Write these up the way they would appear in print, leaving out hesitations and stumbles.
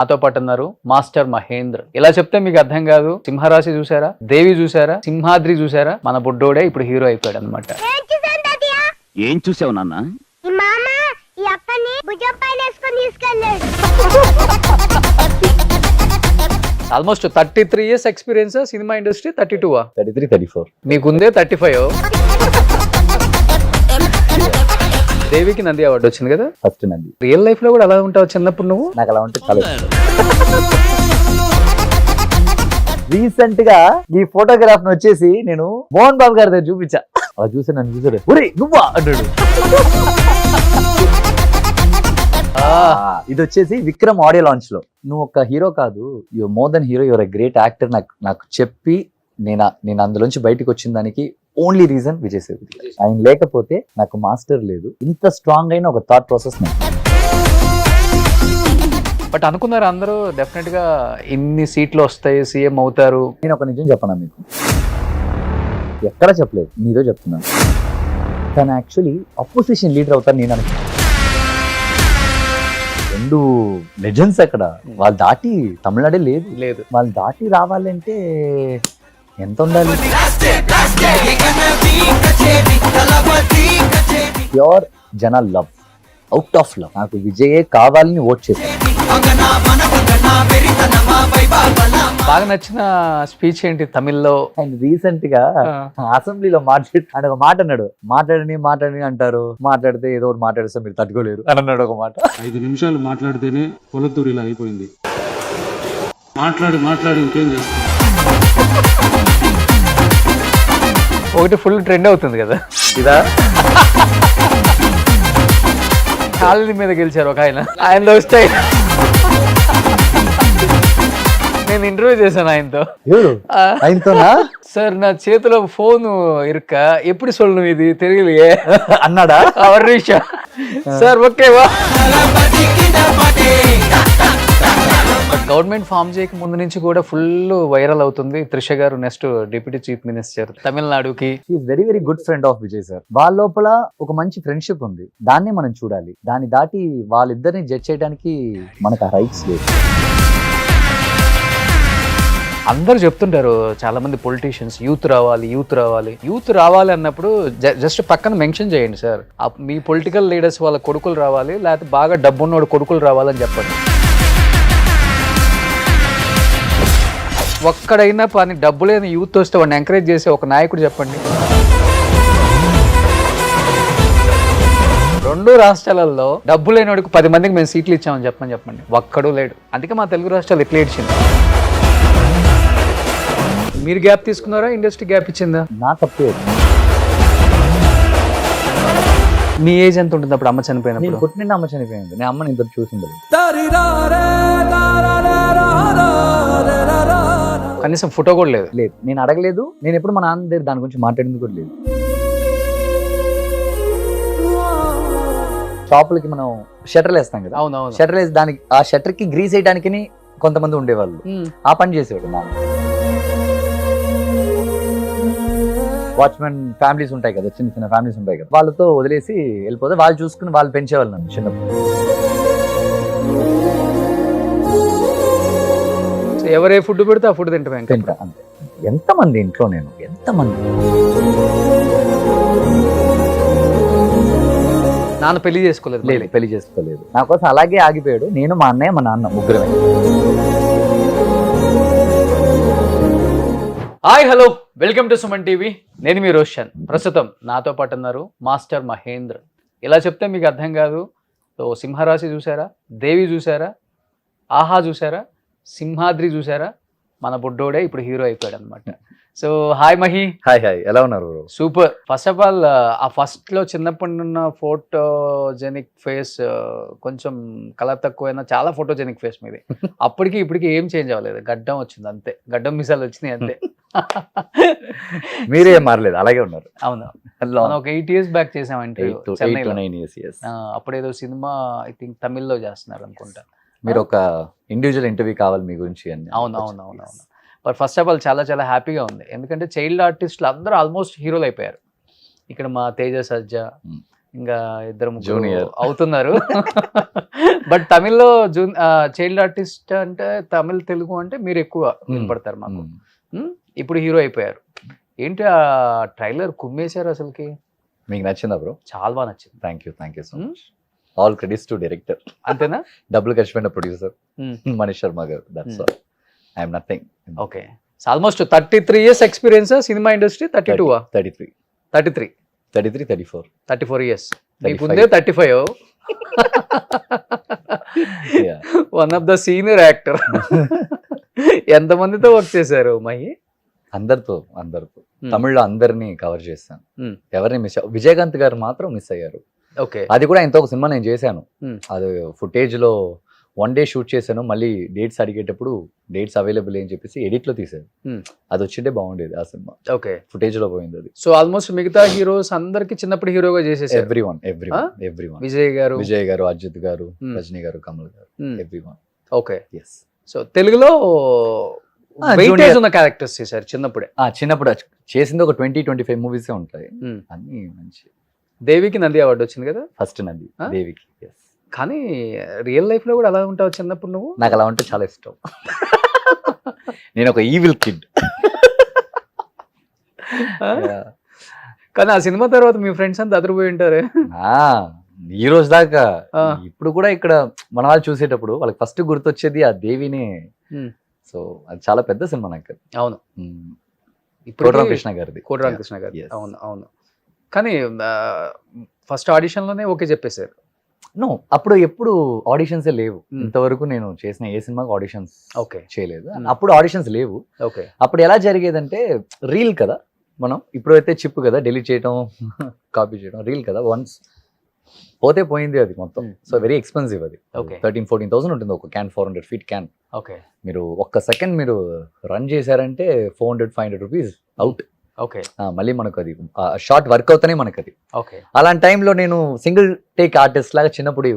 నాతో పాటు ఉన్నారు మాస్టర్ మహేంద్ర. ఇలా చెప్తే మీకు అర్థం కాదు. సింహరాశి చూసారా, దేవి చూసారా, సింహాద్రి చూసారా, మన బుడ్డోడే ఇప్పుడు హీరో అయిపోయాడు అనమాట. ఏం చూసావు నాన్న? ఈ మామ ఈ అక్కని భుజం పైన వేసుకొని తీసుకెళ్ళాడు. Almost 33 years experience cinema industry. 32 33, 34. మీకుందే 35. దేవికి నంది అవార్డు వచ్చింది కదా ఫస్ట్ నంది. రియల్ లైఫ్ లో కూడా అలా ఉంటావు చిన్నప్పుడు నువ్వు? నాకు అలా ఉంటే కలర్. రీసెంట్ గా ఈ ఫోటోగ్రాఫ్ వచ్చేసి నేను మోహన్ బాబు గారి దగ్గర చూపించా. అలా చూసి నన్ను చూసారు, ఒరే నువ్వా అన్నాడు. ఇది వచ్చేసి విక్రమ్ ఆడియో లాంచ్ లో, నువ్వు ఒక హీరో కాదు, your more than hero, your a great actor నాకు చెప్పి నేను అందులోంచి బయటకు వచ్చిన దానికి ఓన్లీ రీజన్ విజయ్ సేతుపతి. ఆయన లేకపోతే నాకు మాస్టర్ లేదు. ఇంత స్ట్రాంగ్ అయిన ఒక థాట్ ప్రాసెస్. బట్ అనుకున్నారు అందరూ డెఫినెట్ గా ఇన్ని సీట్లు వస్తాయి, సీఎం అవుతారు. నేను ఒక నిజం చెప్పనా మీకు, ఎక్కడా చెప్పలేదు, మీతో చెప్తున్నాను. తను యాక్చువల్లీ అపోజిషన్ లీడర్ అవుతారు నేను అనుకున్నాను. 2 లెజెండ్స్ అక్కడ, వాళ్ళు దాటి తమిళనాడే లేదు. వాళ్ళు దాటి రావాలంటే ఎంత ఉండాలి? ప్యూర్ జన లవ్, అవుట్ ఆఫ్ లవ్. నాకు విజయే కావాలని ఓట్ చేశాను. బాగా నచ్చిన స్పీచ్ ఏంటి తమిళ్లో? అండ్ రీసెంట్ గా అసెంబ్లీలో ఆయన ఒక మాట అన్నాడు, మాట్లాడని అంటారు, మాట్లాడితే ఏదో ఒకటి మాట్లాడిస్తే మీరు తట్టుకోలేరు అని అన్నాడు ఒక మాట. 5 నిమిషాలు మాట్లాడితేనే పొలతూరు ఇలా అయిపోయింది. మాట్లాడి ఇంకేం చేస్తాం. ఒకటి ఫుల్ ట్రెండ్ అవుతుంది కదా ఇదా, కాళ్ళ మీద గెలిచారు ఒక ఆయన వస్తాయి. నేను ఇంటర్వ్యూ చేశాను ఆయనతో. ఆయనతోనా? సార్ నా చేతిలో ఫోన్ ఇరుక్క ఎప్పుడు సొల్లు ఇది తెలియలే అన్నాడా? సార్ ఓకేవా. గవర్నమెంట్ ఫామ్ చేయక ముందు నుంచి కూడా ఫుల్ వైరల్ అవుతుంది త్రిష గారు నెక్స్ట్ డిప్యూటీ చీఫ్ మినిస్టర్ తమిళనాడుకి. Very very good friend of Vijay sir. వాళ్ళ లోపల ఒక మంచి ఫ్రెండ్షిప్ ఉంది, దాన్ని మనం చూడాలి. దాన్ని దాటి వాళ్ళిద్దరిని జడ్జ్ చేయడానికి మనకు ఆ రైట్స్ లేదు. అందరూ చెప్తుంటారు చాలా మంది పొలిటీషియన్స్, యూత్ రావాలి అన్నప్పుడు జస్ట్ పక్కన మెన్షన్ చేయండి సార్, మీ పొలిటికల్ లీడర్స్ వాళ్ళ కొడుకులు రావాలి, లేకపోతే బాగా డబ్బున్నోడు కొడుకులు రావాలని చెప్పండి. ఒక్కడైనా పని డబ్బు లేని యూత్ వస్తే వాడిని ఎంకరేజ్ చేసే ఒక నాయకుడు చెప్పండి. 2 రాష్ట్రాలలో డబ్బు లేనివాడికి 10 మందికి మేము సీట్లు ఇచ్చామని చెప్పండి. ఒక్కడూ లేడు. అందుకే మా తెలుగు రాష్ట్రాలు ఎట్లా ఏడ్చింది. మీరు గ్యాప్ తీసుకున్నారా, ఇండస్ట్రీ గ్యాప్ ఇచ్చిందా? నా తప్పే. మీ ఏజ్ ఎంత ఉంటుంది అప్పుడు అమ్మ చనిపోయినప్పుడు? నేను పుట్టిన అమ్మ చనిపోయింది, నేను అమ్మని ఇంత చూసింది. కనీసం ఫోటో కూడా లేదు. నేను అడగలేదు. నేను ఎప్పుడు మా నాన్న దగ్గర దాని గురించి మాట్లాడింది కూడా లేదు. షాపులకి మనం షట్టర్లు వేస్తాం కదా, అవునవును. షట్టర్ వేసి దానికి ఆ షట్టర్ కి గ్రీస్ వేయడానికి కొంతమంది ఉండేవాళ్ళు, ఆ పని చేసేవాడు నాన్న. వాచ్మెన్ ఫ్యామిలీస్ ఉంటాయి కదా, చిన్న ఫ్యామిలీస్ ఉంటాయి కదా, వాళ్ళతో వదిలేసి వెళ్ళిపోతే వాళ్ళు చూసుకుని వాళ్ళు పెంచేవాళ్ళు నన్ను చిన్నప్పుడు. ఎవరే ఫుడ్ పెడితే ఆ ఫుడ్ తింటా అంతే. ఎంతమంది ఇంట్లో ఎంతమంది నాన్న పెళ్లి చేసుకోలేదు? లేదు, పెళ్లి చేసుకోలేదు. నా కోసం అలాగే ఆగిపోయాడు. నేను, మా అన్నయ్య, మా నాన్న, ముగ్గురమే. Hi hello, welcome to Suman TV. నేను మీ రోషన్. ప్రస్తుతం నాతో పాటు ఉన్నారు మాస్టర్ మహేంద్ర. ఇలా చెప్తే మీకు అర్థం కాదు. సో సింహరాశి చూసారా, దేవి చూసారా, ఆహా చూసారా, సింహాద్రి చూసారా, మన బుడ్డోడే ఇప్పుడు హీరో అయిపోయాడు అనమాట. So hi Mahi. హాయ్, ఎలా ఉన్నారు? సూపర్. ఫస్ట్ ఆఫ్ ఆల్ ఆ ఫస్ట్ లో చిన్నప్పటి ఉన్న ఫోటోజెనిక్ ఫేస్, కొంచెం కలర్ తక్కువైనా చాలా ఫోటోజెనిక్ ఫేస్ మీది. అప్పటికి ఇప్పటికి ఏం చేంజ్ అవ్వలేదు, గడ్డం వచ్చింది అంతే, గడ్డం మిసాలు వచ్చినాయి అంతే. మీరే మారలేదు, అలాగే ఉన్నారు. అవును, మనం ఒక 8 years బ్యాక్ చేసామంటే అప్పుడేదో సినిమా ఐ థింక్ తమిళ్లో చేస్తున్నారు అనుకుంటా. మీరు ఒక ఇండివిజువల్ ఇంటర్వ్యూ కావాలి మీ గురించి అని. అవును. బట్ ఫస్ట్ ఆఫ్ ఆల్ చాలా చాలా హ్యాపీగా ఉంది, ఎందుకంటే చైల్డ్ ఆర్టిస్టులు అందరూ ఆల్మోస్ట్ హీరోలు అయిపోయారు. ఇక్కడ మా తేజ సజ్జా, ఇంకా ఇద్దరు ముగ్గురు Junior. అవుతున్నారు. బట్ తమిళ్లో చైల్డ్ ఆర్టిస్ట్ అంటే తమిళ్ తెలుగు అంటే మీరు ఎక్కువ వినపడతారు మాకు. ఇప్పుడు హీరో అయిపోయారు. ఏంటి ఆ ట్రైలర్ కుమ్మేశారు అసలుకి, మీకు నచ్చిందా బ్రో? చాలా బాగా నచ్చింది. Thank you so much. All credits to director. అంతేనా? డబ్బులు ఖర్చు పెట్టిన ప్రొడ్యూసర్ Hmm. మనీష్ శర్మ గారు. That's all. I'm nothing. Okay, almost 33 years experience cinema industry. 32 33 33 34 34 years. 35. మీకుందే 35. Yeah. One of the senior actor. ఎంతమందితో వర్క్ చేశారు మహి? అందరితో తమిళ్లో అందరినీ కవర్ చేశాను. Hmm. ఎవరిని మిస్ విజయకాంత్ గారు మాత్రం మిస్ అయ్యారు. ఓకే, అది కూడా ఇంత ఒక సినిమా నేను చేశాను. Hmm. అది ఫుటేజ్ లో 1 day షూట్ చేశాను. మళ్ళీ డేట్స్ అడిగేటప్పుడు డేట్స్ అవైలబుల్ అని చెప్పేసి ఎడిట్ లో తీసాను. Hmm. అది వచ్చింటే బాగుండేది. ఆ సినిమా ఓకే, ఫుటేజ్ లో పోయింది అది. సో ఆల్మోస్ట్ మిగతా హీరోస్ అందరికి చిన్నప్పుడు హీరోగా చేసేసారు. ఎవ్రీవన్ విజయ్ గారు, విజయ్ గారు, అజిత్ గారు, Hmm. రజనీ గారు, కమల్ గారు, Hmm. Everyone. Okay, yes. So తెలుగులో వెయిటేజ్ junior. ఉన్న క్యారెక్టర్స్ చేశారు చిన్నప్పుడే. చిన్నప్పుడు చేసింది ఒక 20-25 మూవీస్ ఉంటాయి. Hmm. అన్ని మంచి. దేవికి నంది అవార్డు వచ్చింది కదా. ఫస్ట్ నది ఆ? దేవికి. Yes. కానీ రియల్ లైఫ్ లో కూడా అలా ఉంటావు చిన్నప్పుడు నువ్వు? నాకు అలా ఉంటే చాలా ఇష్టం. నేను ఒక ఈవిల్ కిడ్. ఆ? కానీ ఆ సినిమా తర్వాత మీ ఫ్రెండ్స్ అంతా అదిరిపోయి ఉంటారు. ఈ రోజు దాకా ఆ. ఇప్పుడు కూడా ఇక్కడ మన వాళ్ళు చూసేటప్పుడు వాళ్ళకి ఫస్ట్ గుర్తొచ్చేది ఆ దేవినే. Hmm. సో అది చాలా పెద్ద సినిమా నాకు. అవును, కోట ఇప్పుడు కృష్ణ గారిది. కోటి రామకృష్ణ గారు. Yes. అవును అవును. కానీ ఫస్ట్ ఆడిషన్ లోనే ఓకే చెప్పేశారు. నో, అప్పుడు ఎప్పుడు ఆడిషన్స్ లేవు. Hmm. ఇంతవరకు నేను చేసిన ఏ సినిమాకి ఆడిషన్స్ ఓకే చేయలేదు. Hmm. అప్పుడు ఆడిషన్స్ లేవు. ఓకే, అప్పుడు ఎలా జరిగేదంటే రీల్ కదా, మనం ఇప్పుడు అయితే చిప్ కదా, డిలీట్ చేయడం కాపీ చేయడం. రీల్ కదా, వన్స్ పోతే పోయింది అది మొత్తం. Hmm. సో వెరీ ఎక్స్పెన్సివ్ అది. Okay. 13,000-14,000 ఉంటుంది ఒక క్యాన్. 400 feet can. ఓకే, మీరు ఒక్క సెకండ్ మీరు రన్ చేశారంటే 400-500 రూపీస్ అవుట్. ఓకే, మళ్ళీ మనకు అది షార్ట్ వర్క్ అవుతానే మనకు అది. ఓకే. అలాంటి టైంలో నేను సింగిల్ టేక్ ఆర్టిస్ట్ లాగా చిన్నప్పుడు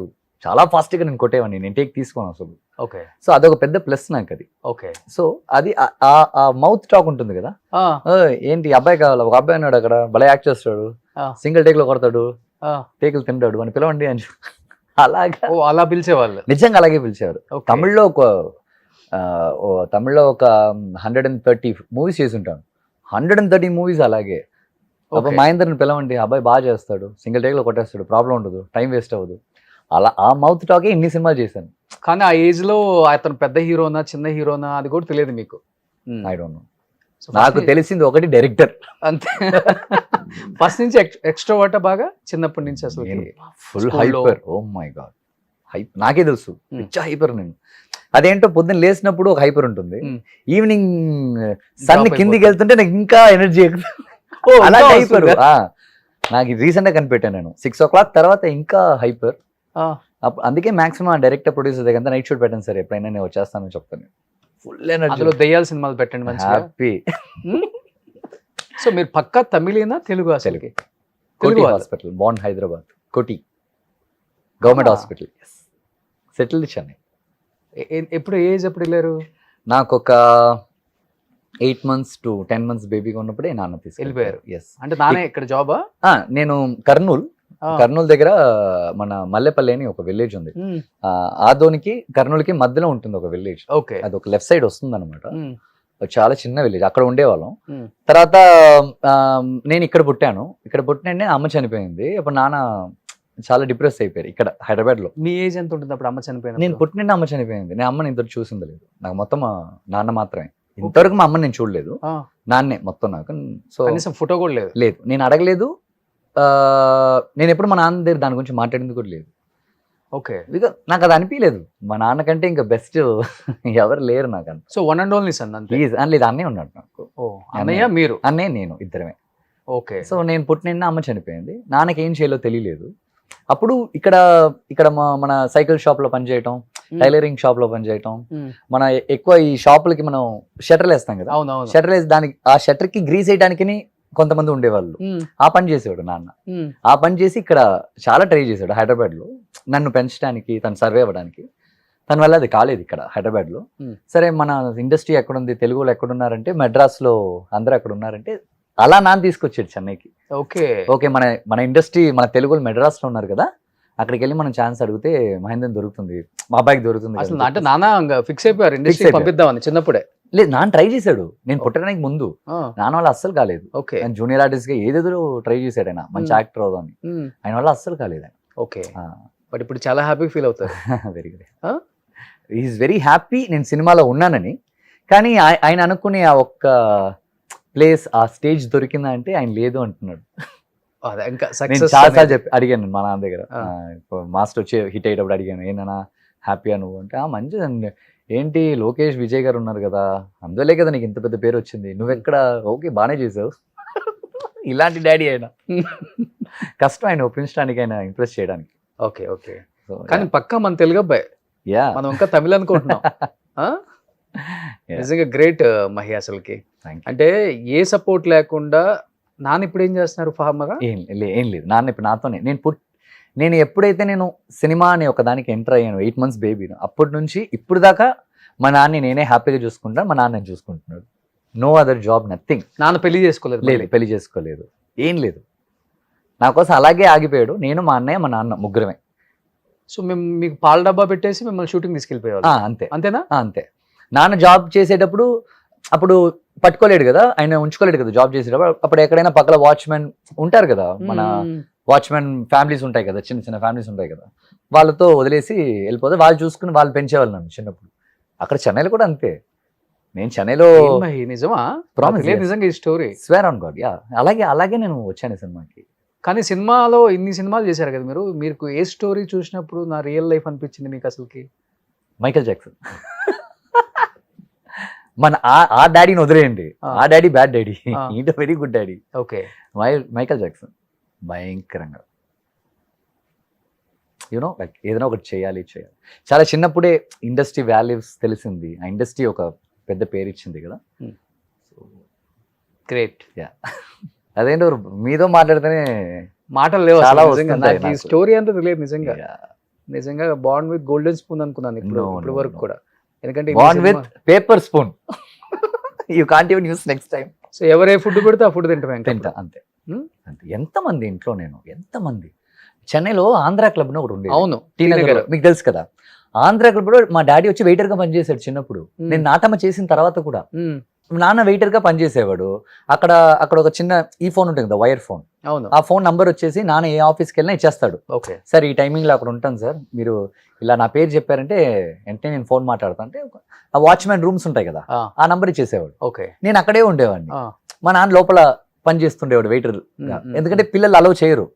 చాలా ఫాస్ట్గా నేను కొట్టేవాడిని. నేను టేక్ తీసుకోను అసలు. ఓకే, సో అదొక పెద్ద ప్లస్ నాకు అది. ఓకే. సో అది ఆ మౌత్ టాక్ ఉంటుంది కదా, ఏంటి అబ్బాయి కావాలి, ఒక అబ్బాయి ఉన్నాడు అక్కడ భలే యాక్ట్ చేస్తాడు, ఆ. సింగిల్ టేక్ లో కొడతాడు, టేకులు తింటాడు అని పిలవండి అని. అలాగా ఓ అలా పిలిచేవాళ్ళు. నిజంగా అలాగే పిలిచేవారు. Okay. తమిళ్లో ఒక 130 మూవీస్ చేసి ఉంటాను. 130 మూవీస్ అలాగే. అబ్బాయి మహేందర్ని పిలవండి, అబ్బాయి బాగా చేస్తాడు, సింగిల్ టేక్ లో కొట్టేస్తాడు, ప్రాబ్లం ఉండదు, టైం వేస్ట్ అవ్వదు. అలా ఆ మౌత్ టాకే ఇన్ని సినిమాలు చేశాను. కానీ ఆ ఏజ్ లో అతను పెద్ద హీరోనా చిన్న హీరోనా అది కూడా తెలియదు మీకు. I don't know. నాకు తెలిసింది ఒకటి, డైరెక్టర్ అంతే. ఫస్ట్ నుంచి ఎక్స్ట్రోవర్ట్ బాగా చిన్నప్పటి నుంచి అసలు ఫుల్ School లో- హైపర్. ఓ మై గాడ్, నాకే తెలుసు పిచ్చ హైపర్ నేను. అదేంటో పొద్దున్న లేచినప్పుడు ఒక హైపర్ ఉంటుంది, Hmm. ఈవినింగ్ సన్ Drop కిందికి అయిపోతుంది. వెళ్తుంటే నాకు ఇంకా ఎనర్జీ. ఓ, అలా ఇంకా హైపర్. వస్తుందా? నాకు రీసెంట్ గా కనిపెట్టాను నేను. 6 o'clock తర్వాత ఇంకా హైపర్. ఆ, అందుకే మాక్సిమం డైరెక్టర్ ప్రొడ్యూసర్ దగ్గర నైట్ షూట్ పెట్టాను సార్, ఎప్పుడైనా నేను వచ్చేస్తానని చెప్తాను. ఫుల్ ఎనర్జీ, అందులో దెయ్యాల సినిమాలు పెట్టండి మంచిగా. హ్యాపీ. సో మీరు పక్కా తమిళేనా తెలుగు అసలుకి? కోటి తెలుగు వాళ్ళు. హాస్పిటల్, బాండ్ హైదరాబాద్, కోటి government Ah. Hospital. Settle Chennai. ఎప్పుడు ఏజ్ ఎప్పుడు వెళ్ళారు? నాకు ఒక 8 months to 10 months బేబీగా ఉన్నప్పుడే నాన్న వెళ్ళిపోయారు. ఎస్. అంటే నానే ఇక్కడ జాబా? నేను కర్నూలు దగ్గర మన మల్లెపల్లి అని ఒక విలేజ్ ఉంది. ఆదోనికి కర్నూలుకి మధ్యలో ఉంటుంది ఒక విలేజ్. ఓకే, అది ఒక లెఫ్ట్ సైడ్ వస్తుంది అనమాట. చాలా చిన్న విలేజ్, అక్కడ ఉండేవాళ్ళం. Hmm. తర్వాత నేను ఇక్కడ పుట్టాను. ఇక్కడ పుట్టిన అమ్మ చనిపోయింది. అప్పుడు నాన్న చాలా డిప్రెస్ అయిపోయారు ఇక్కడ హైదరాబాద్ లో. మీ ఏజ్ ఎంత ఉంటుంది అప్పుడు అమ్మ చనిపోయిన? నేను పుట్టిన అమ్మ చనిపోయింది. నేను అమ్మని ఇంతవరకు చూసింది లేదు. నాకు మొత్తం మా నాన్న మాత్రమే. ఇంతవరకు మా అమ్మని నేను చూడలేదు, నాన్నే మొత్తం నాకు. సో కనీసం ఫోటో కూడా లేదు? లేదు, నేను అడగలేదు. నేను ఎప్పుడు మా నాన్న దగ్గర దాని గురించి మాట్లాడింది కూడా లేదు. ఓకే, నాకు అది అనిపించలేదు. మా నాన్న కంటే ఇంకా బెస్ట్ ఎవరు లేరు నాకు అంత. So one and only sun అంతే? లేదు, అన్నే ఉన్నాడు నాకు. ఓ, అన్నయ్య మీరు? అన్నే నేను, ఇద్దరమే. ఓకే. సో నేను పుట్టిన అమ్మ చనిపోయింది. నాన్నకి ఏం చేయాలో తెలియలేదు. అప్పుడు ఇక్కడ మన సైకిల్ షాప్ లో పనిచేయటం, టైలరింగ్ షాప్ లో పనిచేయటం, మన ఎక్కువ ఈ షాపులకి మనం షట్టర్లు వేస్తాం కదా, అవునవును. షట్టర్ వేసి దానికి ఆ షట్టర్ కి గ్రీస్ వేయడానికి కొంతమంది ఉండేవాళ్ళు. ఆ పని చేసేవాడు నాన్న. ఆ పని చేసి ఇక్కడ చాలా ట్రై చేశాడు హైదరాబాద్ లో, నన్ను పెంచడానికి, తను సర్వే అవ్వడానికి. తన వల్ల అది కాలేదు ఇక్కడ హైదరాబాద్ లో. సరే మన ఇండస్ట్రీ ఎక్కడుంది, తెలుగులో ఎక్కడున్నారంటే మెడ్రాస్ లో అందరూ ఎక్కడ ఉన్నారంటే అలా నాన్న తీసుకొచ్చాడు చెన్నైకి. ఓకే ఓకే, మన మన ఇండస్ట్రీ, మన తెలుగులో మెడ్రాస్ లో ఉన్నారు కదా, అక్కడికి వెళ్ళి మనం ఛాన్స్ అడిగితే మహేంద్రన్ దొరుకుతుంది, మా అబ్బాయికి దొరుకుతుంది అసలు కదా. అంటే నాన్న ఫిక్స్ అయిపోయారు ఇండస్ట్రీ అయిపోయారు. పంపిద్దామని చిన్నప్పుడే. లేదు, నాన్న ట్రై చేశాడు నేను పుట్టడానికి ముందు. నాన్న వల్ల అస్సలు కాలేదు. ఓకే జూనియర్ ఆర్టిస్ట్ గా ఏదేదో ట్రై చేశాడు ఆయన, మంచి యాక్టర్ అవుదామని. ఆయన వల్ల అస్సలు కాలేదు ఆయన. ఓకే బట్ ఇప్పుడు చాలా హ్యాపీ ఫీల్ అవుతారు. Very good. Is very happy నేను సినిమాలో ఉన్నానని. కానీ ఆయన అనుకునే ఆ ఒక్క ప్లేస్, ఆ స్టేజ్ దొరికిందా అంటే ఆయన లేదు అంటున్నాడు. అదే ఇంకా నేను సక్సెస్ చాలాసార్లు చెప్పి అడిగాను మా నాన్న దగ్గర, ఆ. మాస్టర్ వచ్చి హిట్ అయ్యేటప్పుడు అడిగాను, ఏంటన్నా హ్యాపీయా నువ్వు అంటే, మంచిదండి, ఏంటి లోకేష్ విజయ్ గారు ఉన్నారు కదా, అందువల్లే కదా నీకు ఇంత పెద్ద పేరు వచ్చింది, నువ్వెక్కడ, ఓకే బాగానే చేసావు. ఇలాంటి డాడీ ఆయన. కష్టం ఆయన ఒప్పించడానికి, ఆయన ఇంప్రెస్ చేయడానికి. ఓకే ఓకే కానీ పక్కా మన తెలుగు అబ్బాయి, యా మనం ఇంకా తమిళ అనుకుంటున్నాం. ఆ? నిజంగా గ్రేట్ మహి అసలుకి. అంటే ఏ సపోర్ట్ లేకుండా నాన్న ఇప్పుడు ఏం చేస్తున్నారు ఫార్మర్ గా? ఏం లేదు, నాన్న ఇప్పుడు నాతోనే. నేను ఎప్పుడైతే నేను సినిమా అనే ఒక దానికి ఎంటర్ అయ్యాను, 8 months బేబీ, అప్పటి నుంచి ఇప్పుడు దాకా మా నాన్న నేనే హ్యాపీగా చూసుకుంటాను, మా నాన్న చూసుకుంటున్నాడు. No other job, nothing. నాన్న పెళ్లి చేసుకోలేదు? లేదు, పెళ్లి చేసుకోలేదు, ఏం లేదు. నా కోసం అలాగే ఆగిపోయాడు. నేను, మా అన్నయ్య, మా నాన్న ముగ్గురమే. సో మేము మీకు పాల డబ్బా పెట్టేసి మిమ్మల్ని షూటింగ్ తీసుకెళ్ళిపోయారు అంతే అంతేనా? అంతే. నాన్న జాబ్ చేసేటప్పుడు అప్పుడు పట్టుకోలేడు కదా, ఆయన ఉంచుకోలేడు కదా జాబ్ చేసేటప్పుడు. అప్పుడు ఎక్కడైనా పక్కన వాచ్మెన్ ఉంటారు కదా, మన వాచ్మెన్ ఫ్యామిలీస్ ఉంటాయి కదా, చిన్న చిన్న ఫ్యామిలీస్ ఉంటాయి కదా, వాళ్ళతో వదిలేసి వెళ్ళిపోతే వాళ్ళు చూసుకుని వాళ్ళు పెంచేవాళ్ళు నన్ను చిన్నప్పుడు. అక్కడ చెన్నైలో కూడా అంతే. నేను చెన్నైలో ఏం మహి, నిజమా? Promise, yes. నిజంగా ఈ story square on God, yeah, అలాగే నేను వచ్చాను సినిమాకి. కానీ సినిమాలో ఇన్ని సినిమాలు చేశారు కదా మీరు, మీకు ఏ స్టోరీ చూసినప్పుడు నా రియల్ లైఫ్ అనిపించింది మీకు అసలుకి? Michael Jackson. మన ఆ డాడీని వదిలేయండి, ఆ డాడీ బ్యాడ్ డాడీ, ఈట very good daddy. Okay Michael Jackson భయంకరంగా, యూనో లైక్ ఏదైనా ఒకటి చేయాలి. చాలా చిన్నప్పుడే ఇండస్ట్రీ వాల్యూస్ తెలిసింది, ఆ ఇండస్ట్రీ ఒక పెద్ద పేరు ఇచ్చింది కదా. గ్రేట్. యా, అదేంటో మీతో మాట్లాడితేనే మాటలు లేవు చాలా అసలు నిజంగా. వస్తుంటాయి నాకు ఈ నాకు. స్టోరీ అంతా తెలియదు నిజంగా. Yeah. నిజంగా బాండ్ విత్ గోల్డెన్ స్పూన్ అనుకున్నాను ఇప్పుడు No, ఇప్పుడు no, వరకు no. కూడా. ఎందుకంటే Born with paper spoon. You can't even use next time. So ఎవరే ఫుడ్ పెడితే ఆ ఫుడ్ తింటాం ఇంకా. తింటా అంతే. Hmm? అంతే. ఎంతమంది ఇంట్లో నేను, ఎంతమంది. చెన్నైలో ఆంధ్ర క్లబ్ అని ఒకటి ఉండేది. అవును, టీ నగర్, మీకు తెలుసు కదా. ఆంధ్ర క్లబ్ లో మా డాడీ వచ్చి వెయిటర్ గా పనిచేశాడు చిన్నప్పుడు. నేను నాటమ్మ చేసిన తర్వాత కూడా నాన్న వెయిటర్ గా పనిచేసేవాడు. అక్కడ ఒక చిన్న ఈ ఫోన్ ఉంటుంది కదా, వైర్ ఫోన్. అవును, ఆ ఫోన్ నంబర్ వచ్చేసి నాన్న ఏ ఆఫీస్కి వెళ్ళినా ఇచ్చేస్తాడు. ఓకే సార్ ఈ టైమింగ్ లో అక్కడ ఉంటాను సార్, మీరు ఇలా నా పేరు చెప్పారంటే వెంటనే నేను ఫోన్ మాట్లాడతాను అంటే, ఆ వాచ్మెన్ రూమ్స్ ఉంటాయి కదా, ఆ నంబర్ ఇచ్చేసేవాడు. ఓకే. నేను అక్కడే ఉండేవాడిని. మా నాన్న లోపల పని చేస్తుండేవాడు వెయిటర్. ఎందుకంటే పిల్లలు అలౌ చేయరు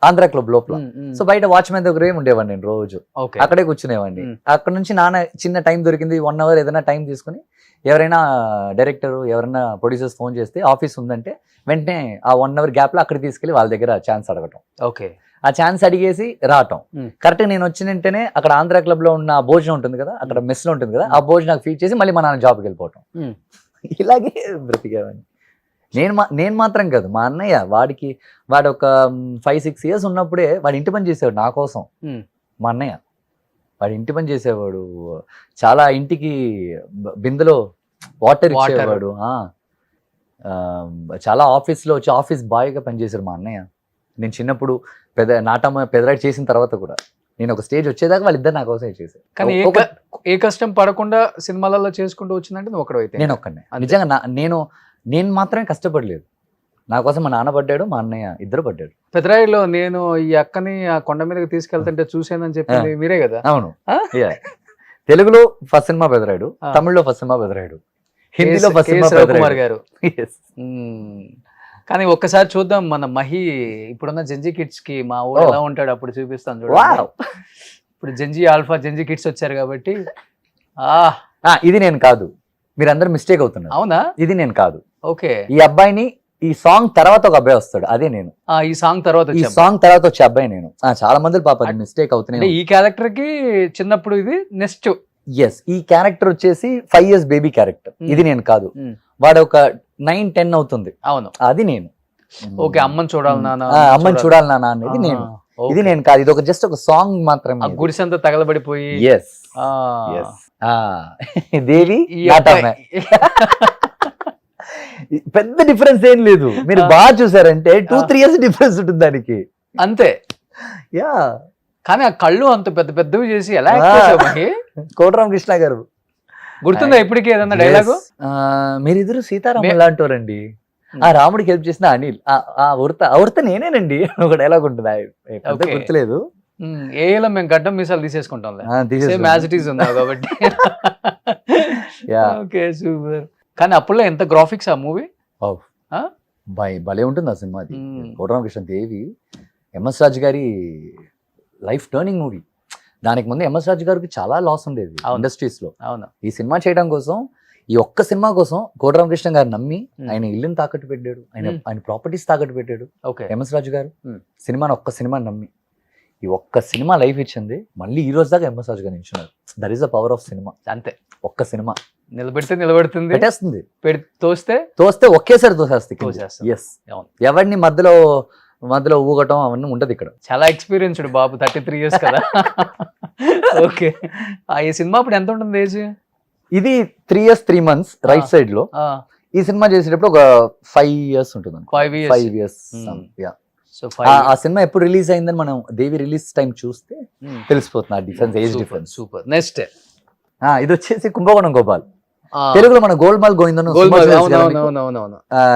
ఆంధ్ర క్లబ్ లోపల. సో బయట వాచ్మెన్ దగ్గర ఉండేవాడిని నేను రోజు, అక్కడే కూర్చునేవాడిని. అక్కడ నుంచి నాన్న చిన్న టైం దొరికింది 1 hour ఏదైనా టైం తీసుకుని, ఎవరైనా డైరెక్టర్ ఎవరైనా ప్రొడ్యూసర్స్ ఫోన్ చేస్తే ఆఫీస్ ఉందంటే వెంటనే ఆ 1 hour గ్యాప్ లో అక్కడ తీసుకెళ్లి వాళ్ళ దగ్గర ఛాన్స్ అడగటం. ఓకే, ఆ ఛాన్స్ అడిగేసి రావటం. కరెక్ట్ నేను వచ్చిన వెంటనే అక్కడ ఆంధ్ర క్లబ్ లో ఉన్న భోజనం ఉంటుంది కదా, అక్కడ మెస్ లో ఉంటుంది కదా, ఆ భోజనం నాకు ఫీడ్ చేసి మళ్ళీ మా నాన్న జాబ్కి వెళ్ళిపోవటం. ఇలాగే బ్రతికేవాడిని. నేను మాత్రం కాదు, మా అన్నయ్య, వాడు ఒక 5-6 years ఉన్నప్పుడే వాడు ఇంటి పని చేసేవాడు నా కోసం. మా అన్నయ్య వాడు ఇంటి పని చేసేవాడు, చాలా ఇంటికి బిందెలో వాటర్ ఇచ్చేవాడు. చాలా ఆఫీస్లో వచ్చి ఆఫీస్ బాయ్గా పనిచేశాడు మా అన్నయ్య. నేను చిన్నప్పుడు పెద్దరాడి చేసిన తర్వాత కూడా నేను ఒక స్టేజ్ వచ్చేదాకా వాళ్ళిద్దరు నా కోసం చేశారు. కానీ ఏ కష్టం పడకుండా సినిమాలలో చేసుకుంటూ వచ్చిందంటే నువ్వు ఒకడైతే? నేను ఒక్కనే. నిజంగా నేను మాత్రమే కష్టపడలేదు, నా కోసం మా నాన్న పడ్డాడు, మా అన్నయ్య ఇద్దరు పడ్డాడు. పెద్దరాయిలో నేను ఈ అక్కని ఆ కొండ మీదకి తీసుకెళ్తుంటే చూసానని చెప్పింది మీరే కదా? అవును. తెలుగులో ఫస్ట్ సినిమా పెదరాయుడు, తమిళ్లో ఫస్ట్ సినిమా పెదరాయుడు, హిందీలో ఫస్ట్ సినిమా కుమార్ గారు. కానీ ఒక్కసారి చూద్దాం మన మహి ఇప్పుడున్న జెంజీ కిడ్స్ కి మా ఊరు ఎలా ఉంటాడు అప్పుడు చూపిస్తాను చూడండి. ఇప్పుడు జెంజీ ఆల్ఫా జెంజీ కిడ్స్ వచ్చారు కాబట్టి. ఇది నేను కాదు, మీరందరూ మిస్టేక్ అవుతున్నారు. అవునా? ఇది నేను కాదు. ఓకే. ఈ అబ్బాయిని, ఈ సాంగ్ తర్వాత ఒక అబ్బాయి వస్తాడు, అదే నేను. ఈ సాంగ్ తర్వాత వచ్చే అబ్బాయి నేను. చాలా మంది పాప మిస్టేక్ అవుతున్నాయి. ఈ క్యారెక్టర్ కి చిన్నప్పుడు ఇది నెక్స్ట్. ఎస్, ఈ క్యారెక్టర్ వచ్చేసి 5 years బేబీ క్యారెక్టర్. ఇది నేను కాదు. వాడు ఒక 9-10 అవుతుంది. అవును, అది నేను. ఓకే, అమ్మని చూడాలి నాన్న, అమ్మని చూడాలి నాన్న అనేది నేను. ఇది నేను కాదు, ఇది ఒక జస్ట్ ఒక సాంగ్ మాత్రమే. గుడిసంతా తగలబడిపోయి. ఎస్ దేవి పెద్ద డిఫరెన్స్ ఏం లేదు. మీరు బాగా చూసారంటే 2-3 ఇయర్స్ డిఫరెన్స్ ఉంటుంది దానికి. అంతే. యా, కానీ ఆ కళ్ళు అంత పెద్ద పెద్దవి చేసి ఎలా యాక్ట్ చేసావు మహి? కోటరామకృష్ణ గారు గుర్తుందా ఇప్పటికీ ఏదన్నా డైలాగు? మీరిద్దరు సీతారాములు లాంటోరండి. ఆ రాముడికి హెల్ప్ చేసిన అనిల్, ఆ ఉర్త నేనేనండి ఒక డైలాగ్ ఉంటుంది. పెద్ద Okay. గుర్తులేదు. ఏలో మేము గడ్డం మీసాలు తీసేసుకుంటాం సేమ్ యాజ్ ఇట్ ఈస్ ఉందా కాబట్టి. Yeah. Okay, super. కానీ అప్పుడులో ఎంత గ్రాఫిక్స్ ఆ మూవీ. భలే ఉంటుంది ఆ సినిమా. అది కోటరామకృష్ణ దేవి, ఎంఎస్ రాజు గారి లైఫ్ టర్నింగ్ మూవీ. దానికి ముందు ఎంఎస్ రాజు గారికి చాలా లాస్ ఉండేది అవును. ఇండస్ట్రీస్ లో. అవును. ఈ సినిమా చేయడం కోసం, ఈ ఒక్క సినిమా కోసం కోటరామకృష్ణ గారు నమ్మి ఆయన ఇల్లుని తాకట్టు పెట్టాడు, ఆయన ప్రాపర్టీస్ తాకట్టు పెట్టాడు ఓకే. ఎంఎస్ రాజు గారు. ఒక్క సినిమాని నమ్మి ఈ ఒక్క సినిమా లైఫ్ ఇచ్చింది. మళ్ళీ ఈ రోజు దాకా ఎంఎస్ రాజు గారు నిల్చున్నారు. That is the power of cinema. అంతే. ఒక్క సినిమా నిలబెడుతుంది, పెట్టేస్తుంది, తోస్తే ఒకేసారి తోసేస్తుంది. తోసేస్తుంది. ఎస్, ఎవరిని మధ్యలో ఊగటం అవన్నీ ఉంటది ఇక్కడ. చాలా ఎక్స్పీరియన్స్డ్ బాబు, 33 ఇయర్స్ కదా. ఓకే. ఈ సినిమా అప్పుడు ఎంత ఉంటుంది ఏజ్? ఇది 3 years 3 months రైట్ సైడ్ లో. ఈ సినిమా చేసేటప్పుడు ఒక 5 years ఉంటుంది. 5 years. సో ఆ సినిమా ఎప్పుడు రిలీజ్ అయిందని మనం దేవి రిలీజ్ టైం చూస్తే తెలిసిపోతుంది ఆ difference, age difference. Super. Next ఇది వచ్చేసి కుంభకోణం గోపాల్. తెలుగులో మన గోల్మాల్ గోవిందను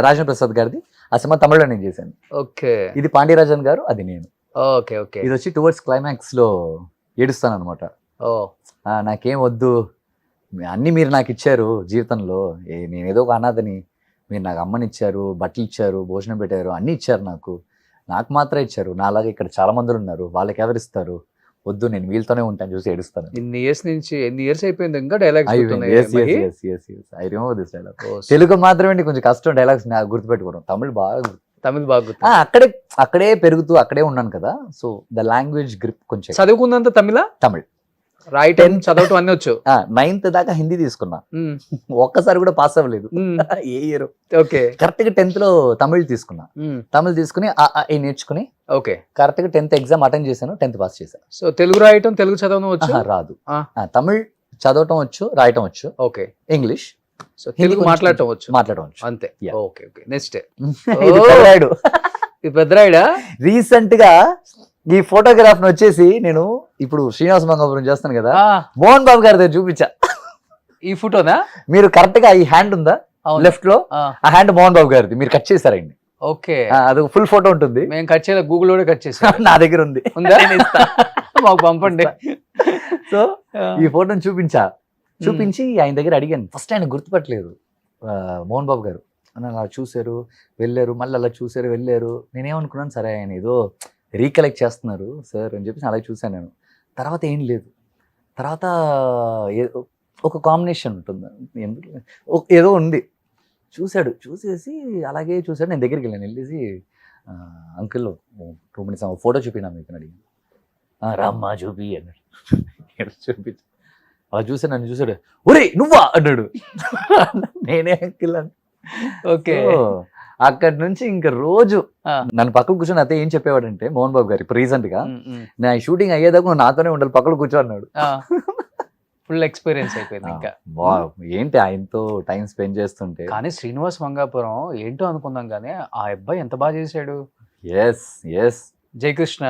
రాజేంద్ర ప్రసాద్ గారిది. ఆ సినిమా తమిళలో నేను చేశాను. ఓకే. ఇది పాండ్యరాజన్ గారు, అది నేను. ఓకే. ఓకే. ఇది వచ్చి టువర్డ్స్ క్లైమాక్స్ లో ఏడుస్తాను అనమాట. నాకేం వద్దు, అన్ని మీరు నాకు ఇచ్చారు జీవితంలో, నేను ఏదో ఒక అనాథని, మీరు నాకు అమ్మని ఇచ్చారు, బట్టలు ఇచ్చారు, భోజనం పెట్టారు, అన్ని ఇచ్చారు, నాకు మాత్రం ఇచ్చారు, నాలాగా ఇక్కడ చాలా మంది ఉన్నారు, వాళ్ళకి ఎవరు ఇస్తారు, వద్దు, నేను వీళ్ళతోనే ఉంటాను, చూసి ఏడుస్తాను. ఎన్ని ఇయర్స్ అయిపోయింది ఇంకా dialogues? I remember this dialogue. Telugu మాత్రమే కొంచెం కష్టం డైలాగ్స్ నాకు గుర్తుపెట్టుకోవడం. తమిళ్ బాగా అక్కడే పెరుగుతూ అక్కడే ఉన్నాను కదా, సో ద లాంగ్వేజ్ గ్రిప్ కొంచెం. చదువుకుందంత తమిళ్ రాయటం చదవటం అన్ని వచ్చు. 9th దాకా హిందీ తీసుకున్నా, ఒక్కసారి కూడా పాస్ అవ్వలేదు. ఏ ఇయర్? ఓకే. కరెక్ట్ గా 10th లో తమిళ్ తీసుకున్నా. తమిళ్ తీసుకుని నేర్చుకుని ఓకే కరెక్ట్ గా 10th ఎగ్జామ్ అటెండ్ చేశాను, 10th పాస్ చేశాను. సో తెలుగు రాయటం, తెలుగు చదవడం వచ్చు? రాదు. తమిళ్ చదవటం వచ్చు, రాయటం వచ్చు. ఓకే. ఇంగ్లీష్, సో తెలుగు మాట్లాడటం వచ్చు అంతే. ఓకే. ఓకే. నెక్స్ట్ ఇది పెద్దరాయుడా. రీసెంట్ గా ఈ ఫోటోగ్రాఫ్ వచ్చేసి నేను ఇప్పుడు శ్రీనివాస మంగాపురం చేస్తాను కదా, మోహన్ బాబు గారి దగ్గర చూపించా. ఈ ఫోటోనా? మీరు కరెక్ట్ గా ఈ హ్యాండ్ ఉందా లెఫ్ట్ లో, ఆ హ్యాండ్ మోహన్ బాబు గారిది, మీరు కట్ చేశారండి. ఓకే. అది ఫుల్ ఫోటో ఉంటుంది. మేము కట్ చేయలేదు, గూగుల్ లోనే కట్ చేసాం. నా దగ్గర ఉంది, మాకు పంపండి. సో ఈ ఫోటోని చూపించి ఆయన దగ్గర అడిగాను. ఫస్ట్ ఆయన గుర్తుపట్టలేదు మోహన్ బాబు గారు. అలా చూశారు, వెళ్ళారు, మళ్ళీ అలా చూశారు, వెళ్ళారు. నేనేమనుకున్నాను, సరే ఆయన ఏదో రీకలెక్ట్ చేస్తున్నారు సార్ అని చెప్పేసి అలాగే చూశాను నేను. తర్వాత ఏం లేదు. తర్వాత ఒక కాంబినేషన్ ఉంటుంది, ఏదో ఉంది. చూసేసి అలాగే చూశాడు. నేను దగ్గరికి వెళ్ళేసి అంకుల్ 2 minutes ఫోటో చూపినా మీకు అడిగాను. రామ్మా చూపి అన్నాడు. చూపించి అలా చూసాడు, నన్ను చూసాడు. ఒరే నువ్వా అన్నాడు. నేనే అంకుల్ అని. ఓకే. అక్కడి నుంచి ఇంకా రోజు నన్ను పక్కన కూర్చొని అయితే ఏం చెప్పేవాడంటే మోహన్ బాబు గారు ఇప్పుడు రీసెంట్ గా, నా షూటింగ్ అయ్యేదాకా నువ్వు నాతోనే ఉండాలి, పక్కన కూర్చో అన్నాడు. ఫుల్ ఎక్స్పీరియన్స్ అయిపోయింది. ఇంకా ఏంటి ఆయనతో టైం స్పెండ్ చేస్తుంటే. కానీ శ్రీనివాస్ మంగాపురం ఏంటో అనుకుందాం, కానీ ఆ అబ్బాయి ఎంత బాగా చేశాడు. Yes Jayakrishna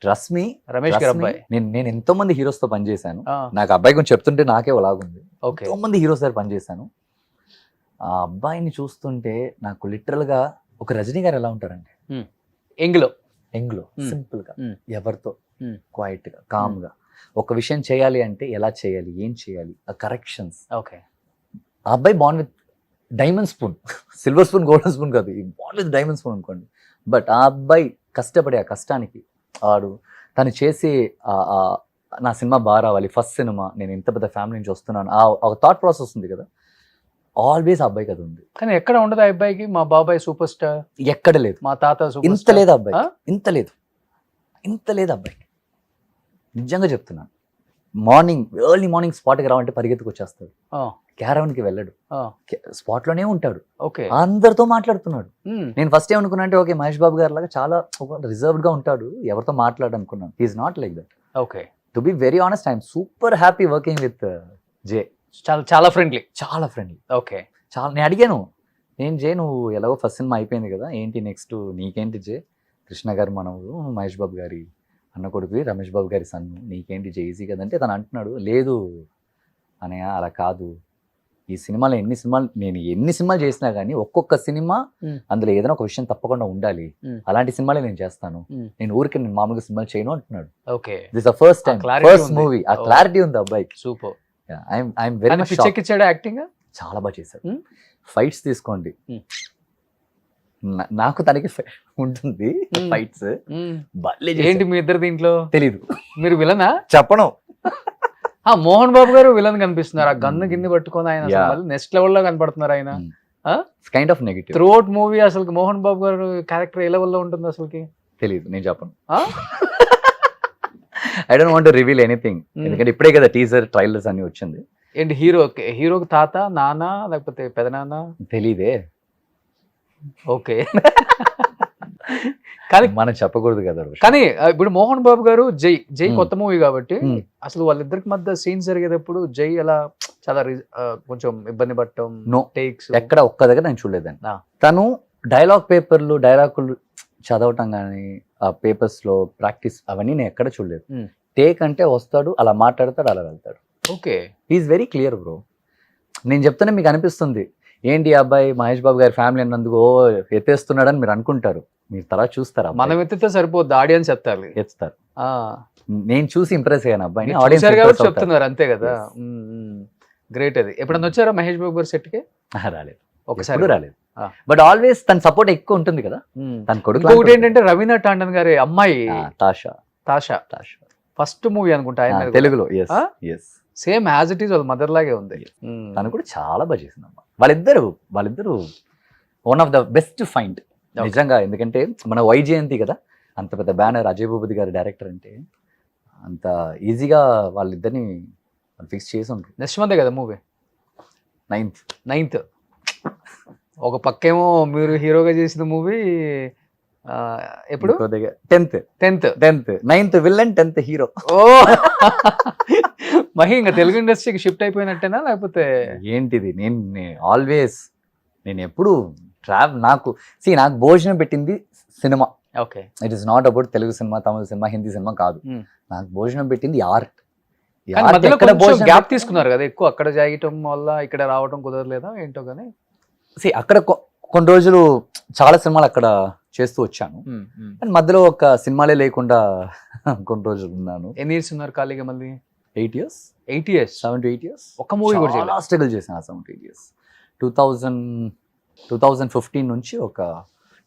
trust me, Ramesh గారి అబ్బాయి. నేను ఎంతో మంది హీరోస్ తో పనిచేశాను. నాకు అబ్బాయి గురించి చెప్తుంటే నాకే అలాగుంది. ఎంతో మంది హీరోస్ దగ్గర పనిచేశాను. ఆ అబ్బాయిని చూస్తుంటే నాకు లిటరల్ గా ఒక రజనీ గారు ఎలా ఉంటారండి, ఎంగ్లో సింపుల్ గా, ఎవరితో క్వైట్ గా, కామ్ గా, ఒక విషయం చేయాలి అంటే ఎలా చేయాలి, ఏం చేయాలి, ఆ కరెక్షన్స్. ఓకే. ఆ అబ్బాయి bond with diamond spoon, silver spoon, golden spoon కాదు, బాండ్ విత్ డైమండ్ స్పూన్ అనుకోండి. బట్ ఆ అబ్బాయి కష్టపడే ఆ కష్టానికి తను చేసే నా సినిమా బాగా రావాలి, ఫస్ట్ సినిమా, నేను ఇంత పెద్ద ఫ్యామిలీ నుంచి వస్తున్నాను, ఆ థాట్ ప్రాసెస్ ఉంది కదా, ఆల్వేస్ ఆ అబ్బాయి కదా ఉంది. కానీ ఎక్కడ ఉండదు ఆ అబ్బాయికి, మా బాబాయ్ సూపర్ స్టార్ ఎక్కడ లేదు, మా తాత ఇంత లేదు అబ్బాయి, ఇంత లేదు అబ్బాయికి. నిజంగా చెప్తున్నాను. ఎర్లీ మార్నింగ్ స్పాట్కి రావంటే పరిగెత్తుకు వచ్చేస్తాడు, క్యారవన్కి వెళ్ళడు, స్పాట్ లోనే ఉంటాడు, అందరితో మాట్లాడుతున్నాడు. నేను ఫస్ట్ ఏమనుకున్నా అంటే ఓకే మహేష్ బాబు గారి లాగా చాలా రిజర్వ్డ్ గా ఉంటాడు, ఎవరితో మాట్లాడు అనుకున్నాను. He's not like that. Okay. To be very honest, I'm super happy working with జే. చాలా ఫ్రెండ్లీ. ఓకే. చాలా నేను అడిగాను, ఏం జే నువ్వు ఎలాగో ఫస్ట్ సినిమా అయిపోయింది కదా, ఏంటి నెక్స్ట్ నీకేంటి జే, కృష్ణ గారు మనవుడు, మహేష్ బాబు గారి అన్న కొడుకు, రమేష్ బాబు గారి సన్ను, నీకేంటి జే ఈజీ కదంటే తను అంటున్నాడు, లేదు అనయ్య అలా కాదు, ఈ సినిమాలో నేను ఎన్ని సినిమాలు చేసినా కానీ ఒక్కొక్క సినిమా అందులో ఏదైనా ఒక విషయం తప్పకుండా ఉండాలి, అలాంటి సినిమాలే నేను చేస్తాను, నేను నేను మామూలుగా సినిమాలు చేయను అంటున్నాడు. Okay, this the first time, first movie, ఆ క్లారిటీ ఉంది అబ్బాయికి. సూపర్. ఐఎమ్ వెరీ మచ్ పిచ్చెక్కిచ్చాడు యాక్టింగ్, చాలా బాగా చేశాడు. ఫైట్స్ తీసుకోండి, నాకు తనకి ఉంటుంది ఫైట్స్ భలే. ఏంటి మీ ఇద్దరు దీంట్లో తెలీదు, మీరు విలనా? చెప్పను. మోహన్ బాబు గారు విలన్ కనిపిస్తున్నారు, ఆ గన్ను కింద పట్టుకొని ఆయన నెక్స్ట్ లెవెల్ లో కనపడుతున్నారు ఆయన. Kind of negative through out movie అసలు మోహన్ బాబు గారు క్యారెక్టర్ ఏ లెవెల్ లో ఉంటుంది అసలుకి తెలీదు, నేను చెప్పను. I don't want to reveal anything, ఎందుకంటే ఇప్పుడే కదా టీజర్ ట్రైలర్స్ అన్ని వచ్చింది. ఏంటి హీరోకి తాత, నాన్న, లేకపోతే పెదనాన్న తెలీదే. ఓకే, కానీ మనం చెప్పకూడదు కదా. కానీ ఇప్పుడు మోహన్ బాబు గారు జై కొత్త మూవీ కాబట్టి అసలు వాళ్ళిద్దరికి మధ్య సీన్స్ జరిగేటప్పుడు జై అలా చాలా కొంచెం ఇబ్బంది పడటం, టేక్స్ ఎక్కడ ఒక్క దగ్గర నేను చూడలేదండి. తను డైలాగులు చదవటం కానీ ఆ పేపర్స్ లో ప్రాక్టీస్ అవన్నీ నేను ఎక్కడ చూడలేదు. టేక్ అంటే వస్తాడు, అలా మాట్లాడతాడు, అలా వెళ్తాడు. Okay, is very clear bro. నేను చెప్తానే మీకు అనిపిస్తుంది ఏంటి అబ్బాయి మహేష్ బాబు గారి ఫ్యామిలీ అన్నందుకు ఎత్తేస్తున్నాడని మీరు అనుకుంటారు, మీరు తర్వాత చూస్తారా? మనం ఎత్తితే సరిపోద్ది, ఆడియన్స్ చెప్తారు, ఎత్తుతారు. నేను చూసి ఇంప్రెస్ అయ్యాను అబ్బాయిని, ఆడియన్స్ చెప్తున్నారు అంతే కదా. గ్రేట్. అది ఎప్పుడన్నా వచ్చారా మహేష్ బాబు గారి సెట్ కి? రాలేదు, ఒకసారి రాలేదు. బట్ ఆల్వేస్ తన సపోర్ట్ ఎక్కువ ఉంటుంది కదా. తన కొడుకు ఇంకొకటి ఏంటంటే రవీనా టాండన్ గారి అమ్మాయి తాషా ఫస్ట్ మూవీ అనుకుంటా ఆయన తెలుగులో. సేమ్ యాజ్ ఇట్ ఈస్ వాళ్ళ మదర్ లాగే ఉంది. తను కూడా చాలా బాగా చేసింది అమ్మా. వాళ్ళిద్దరు one of the best find నిజంగా. ఎందుకంటే మన వైజయంతి కదా, అంత పెద్ద బ్యానర్, అజయ్ భూపతి గారి డైరెక్టర్ అంటే అంత ఈజీగా వాళ్ళిద్దరిని ఫిక్స్ చేసి ఉంటారు. నెక్స్ట్ మందే కదా మూవీ, 9th. ఒక పక్కేమో మీరు హీరోగా చేసిన మూవీ ఎప్పుడు? 10th, 9th villain, 10th hero. ఓ మహి ఇంకా తెలుగు ఇండస్ట్రీకి షిఫ్ట్ అయిపోయినట్టేనా లేకపోతే ఏంటిది? నేను ఎప్పుడు నాకు భోజనం పెట్టింది cinema. Okay, it is not about Telugu cinema, Tamil cinema, Hindi cinema కాదు. నాకు భోజనం పెట్టింది ఆర్ట్. గ్యాప్ తీసుకున్నారు కదా ఎక్కువ, అక్కడ చేయటం వల్ల ఇక్కడ రావడం కుదరలేదా ఏంటో కానీ. అక్కడ కొన్ని రోజులు చాలా సినిమాలు అక్కడ చేస్తూ వచ్చాను, అండ్ మధ్యలో ఒక సినిమాలే లేకుండా కొన్ని రోజులు ఉన్నాను. ఎన్ని ఇయర్స్ ఉన్నారు ఖాళీగా? మళ్ళీ 8 years, 7 to 8 years. ఒక మూవీ కూడా చాలా స్ట్రగుల్ చేశాను. 7 to 8 years. 2015 నుంచి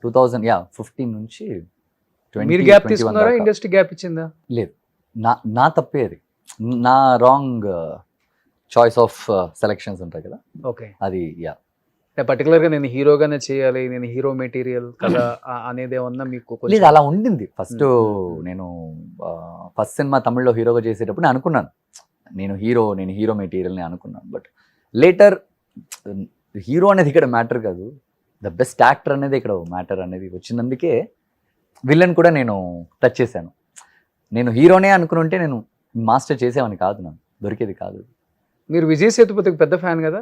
2015 నుంచి మీరు గ్యాప్ తీసుకున్నారా? ఇండస్ట్రీ గ్యాప్ ఇచ్చిందా? లేదు, నా తప్పే అది. నా రాంగ్ చాయిస్ ఆఫ్ సెలెక్షన్స్ ఉంటాయి కదా. ఓకే, అది పర్టికులర్ గా నేను హీరోగానే చేయాలి, నేను హీరో మెటీరియల్ కదా అనేది ఏమన్నా మీకు? లేదు, అలా ఉండింది. నేను ఫస్ట్ సినిమా తమిళ్లో హీరోగా చేసేటప్పుడు నేను అనుకున్నాను నేను హీరో మెటీరియల్ ని అనుకున్నాను. బట్ లేటర్ హీరో అనేది ఇక్కడ మ్యాటర్ కాదు, ద బెస్ట్ యాక్టర్ అనేది ఇక్కడ మ్యాటర్ అనేది వచ్చినందుకే విలన్ కూడా నేను టచ్ చేశాను. నేను హీరోనే అనుకుని ఉంటే నేను మాస్టర్ చేసేవాని కాదు, నాకు దొరికేది కాదు. మీరు విజయ్ సేతుపతికి పెద్ద ఫ్యాన్ కదా,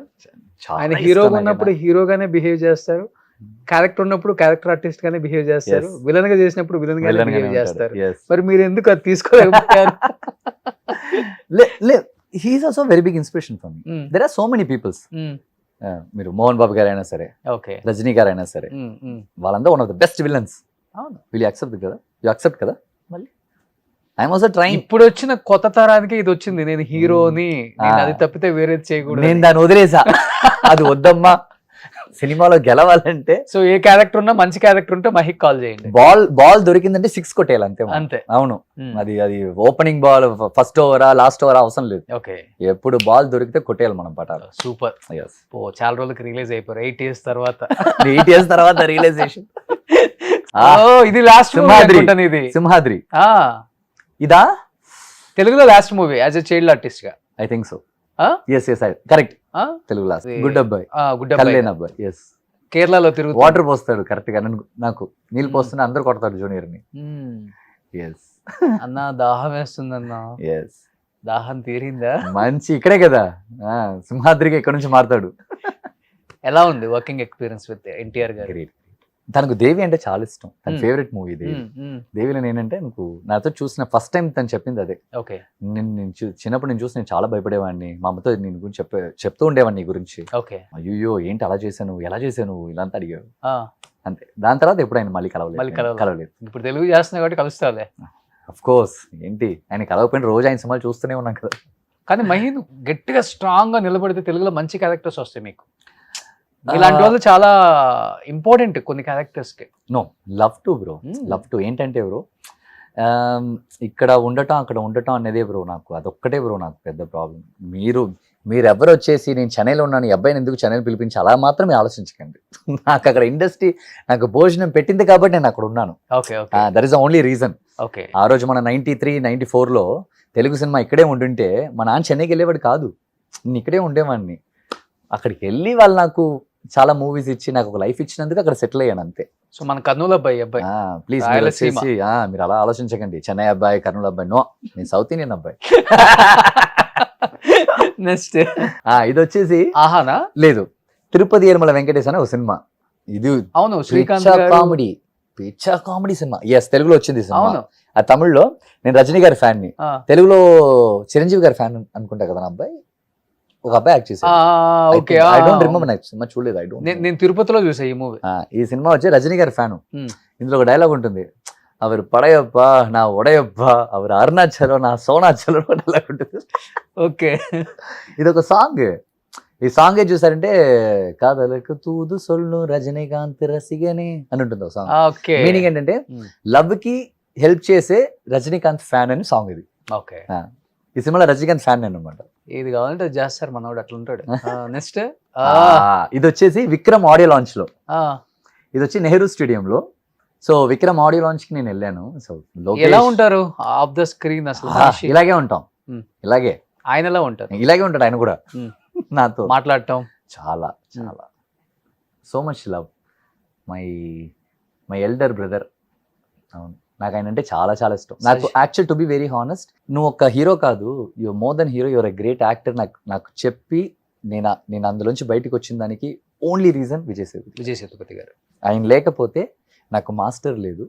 ఆయన హీరోగా ఉన్నప్పుడు హీరోగానే బిహేవ్ చేస్తారు, క్యారెక్టర్ ఉన్నప్పుడు క్యారెక్టర్ ఆర్టిస్ట్ గానే బిహేవ్ చేస్తారు, విలన్ గా చేసినప్పుడు విలన్ గానే బిహేవ్ చేస్తారు. మరి మీరు ఎందుకు అది తీసుకోలేకపోయారు? He's also very big inspiration for me. There are so many peoples. మీరు మోహన్ బాబు గారు అయినా సరే, ఓకే, రజనీ గారు అయినా సరే, వాళ్ళందరూ one of the best villains. Will you accept కదా? యూ యాక్సెప్ట్ కదా? మళ్ళీ ఐఎమ్ ఆల్సో ట్రైయింగ్. ఇప్పుడు వచ్చిన కొత్త తరానికి ఇది వచ్చింది, నేను హీరోని, అది తప్పితే వేరేది చేయకూడదు. నేను దాన్ని వదిలేసా, అది వద్దమ్మా. సినిమాలో గెలవాలంటే సో ఏ క్యారెక్టర్ ఉన్నా, మంచి క్యారెక్టర్ ఉంటే మహిక్ కాల్ చేయండి. బాల్ దొరికిందంటే 6 కొట్టేయాలి అంతే. అంతే, అవును. అది ఓపెనింగ్ బాల్, ఫస్ట్ ఓవరా లాస్ట్ ఓవరా అవసరం లేదు. ఓకే, ఎప్పుడు బాల్ దొరికితే కొట్టేయాలి మనం పటాలు. సూపర్. చాలా రోజులకి రిలీజ్ అయిపోయారు, 8 years తర్వాత. 8 years తర్వాత రియలైజేషన్. ఇది లాస్ట్ సింహాద్రి. ఇదా తెలుగులో last movie as a child artist గా? I think so. Correct, Telugu last. Good అబ్బాయి, అబ్బాయి. కేరళలో తిరుగు వాటర్ పోస్తాడు కరెక్ట్ గా. నాకు నీళ్ళు పోస్తున్నా అందరు కొడతాడు జూనియర్ ని. అన్నా దాహం వేస్తుందన్నా. దాహం తీరిందా? మంచి ఇక్కడే కదా, సింహాద్రికి ఎక్కడి నుంచి మారుతాడు. ఎలా ఉంది వర్కింగ్ ఎక్స్పీరియన్స్ విత్ ఎన్టీఆర్ గారు? గ్రేట్. తనకు దేవి అంటే చాలా ఇష్టం, తన Hmm. ఫేవరెట్ మూవీ దేవి. దేవిలో నేనంటే నాకు నాతో చూసిన ఫస్ట్ టైం తను చెప్పింది అదే. ఓకే చిన్నప్పుడు నేను చూసి నేను చాలా భయపడేవాడిని, మా అమ్మతో నేను గురించి చెప్తూ ఉండేవాడిని నీ గురించి. ఓకే అయ్యో ఏంటి అలా చేశాను, ఎలా చేశాను, ఇలా అంతా అడిగావు అంతే. దాని తర్వాత ఎప్పుడు ఆయన మళ్ళీ మళ్ళీ కలవలేదు. ఇప్పుడు తెలుగు చేస్తున్నా కాబట్టి కలుస్తావులే. అఫ్ కోర్స్, ఏంటి ఆయన కలవకపోయిన రోజు ఆయన సినిమాలు చూస్తూనే ఉన్నాం కదా. కానీ మహీన్ గట్టిగా స్ట్రాంగ్ గా నిలబడితే తెలుగులో మంచి క్యారెక్టర్స్ వస్తాయి మీకు. ఇలాంటి వాళ్ళు చాలా ఇంపార్టెంట్ కొన్ని క్యారెక్టర్స్ కి. No, love to bro, Hmm. Love to. ఏంటంటే బ్రో, ఇక్కడ ఉండటం అక్కడ ఉండటం అనేదే బ్రో నాకు, అదొక్కటే బ్రో నాకు పెద్ద ప్రాబ్లం. మీరెవరు వచ్చేసి నేను చెన్నైలో ఉన్నాను, ఈ అబ్బాయిని ఎందుకు చెన్నైలో పిలిపించి అలా మాత్రమే ఆలోచించకండి. నాకు అక్కడ ఇండస్ట్రీ నాకు భోజనం పెట్టింది కాబట్టి నేను అక్కడ ఉన్నాను. Okay okay that is the only reason. Okay ఆ రోజు మన 93, 94లో తెలుగు సినిమా ఇక్కడే ఉండుంటే మా నాన్న చెన్నైకి వెళ్ళేవాడు కాదు, నేను ఇక్కడే ఉండేవాడిని. అక్కడికి వెళ్ళి వాళ్ళు నాకు చాలా మూవీస్ ఇచ్చి నాకు ఒక లైఫ్ ఇచ్చినందుకు అక్కడ సెటిల్ అయ్యాను అంతే. సో మన కర్నూలు అబ్బాయి ప్లీజ్ రాయలసీమ. మీరు అలా ఆలోచించకండి, చెన్నై అబ్బాయి, కర్నూలు అబ్బాయి. నో, నేను సౌత్ ఇండియన్ అబ్బాయి. నెక్స్ట్ ఇది వచ్చేసి ఆహానా లేదు, తిరుపతి ఏర్మల వెంకటేశ్ అనే ఒక సినిమా. ఇది అవును శ్రీకాంత్ గారు. పిచ్చా కామెడీ సినిమా. ఎస్, తెలుగులో వచ్చింది సినిమా. అవును ఆ తమిళ్లో నేను రజనీ గారి ఫ్యాన్ ని, తెలుగులో చిరంజీవి గారి ఫ్యాన్ అనుకుంటా కదా నా అబ్బాయి. ఒక అబ్బాయి యాక్ట్ చేశాడు. ఓకే ఐ డోంట్ రిమెంబర్, నాకు సినిమా చూడలేదు. I don't. నేను తిరుపతిలో చూసా ఈ మూవీ. ఈ సినిమా వచ్చి రజనీ గారి ఫ్యాను. Hmm. ఇందులో ఒక డైలాగ్ ఉంటుంది, அவர் படையப்பா నా ఒడయప్పా, அவர் అరుణాచలం నా సోనాచలం డైలాగ్ ఉంటుంది. ఓకే ఇది ఒక సాంగ్. ఈ సాంగ్ ఏం చూసారంటే కాదలకు తూదు సొల్లు రజనీకాంత్ రసిగని అని ఉంటుంది ఒక సాంగ్. ఓకే మీనింగ్ ఏంటంటే లవ్ కి హెల్ప్ చేసే రజనీకాంత్ ఫ్యాన్ అని సాంగ్ ఇది. ఓకే ఈ సినిమాలో రజనీకాంత్ ఫ్యాన్ నేను అనమాట. ఇది కావాలంటే అది చేస్తారు మనోడు అట్లా ఉంటాడు. నెక్స్ట్ ఇది వచ్చేసి విక్రమ్ ఆడియో లాంచ్ లో, ఇది వచ్చి నెహ్రూ స్టేడియంలో. సో విక్రమ్ ఆడియో లాంచ్ కి నేను వెళ్ళాను. సో ఎలా ఉంటారు ఆఫ్ ద స్క్రీన్ అసలు మనిషి? ఇలాగే ఉంటాం, Hmm. ఇలాగే ఆయన ఎలా ఉంటారు? ఇలాగే ఉంటాడు ఆయన కూడా Hmm. నాతో మాట్లాడటం చాలా చాలా so much love. My elder brother. అవును, నాకు ఆయన అంటే చాలా చాలా ఇష్టం. నాకు actual to be very honest, నువ్వు ఒక హీరో కాదు, your more than hero, your a great actor. నాకు చెప్పి నేను అందులోంచి బయటకు వచ్చిన దానికి ఓన్లీ రీజన్ విజయ్ సేతుపతి గారు. ఆయన లేకపోతే నాకు మాస్టర్ లేదు,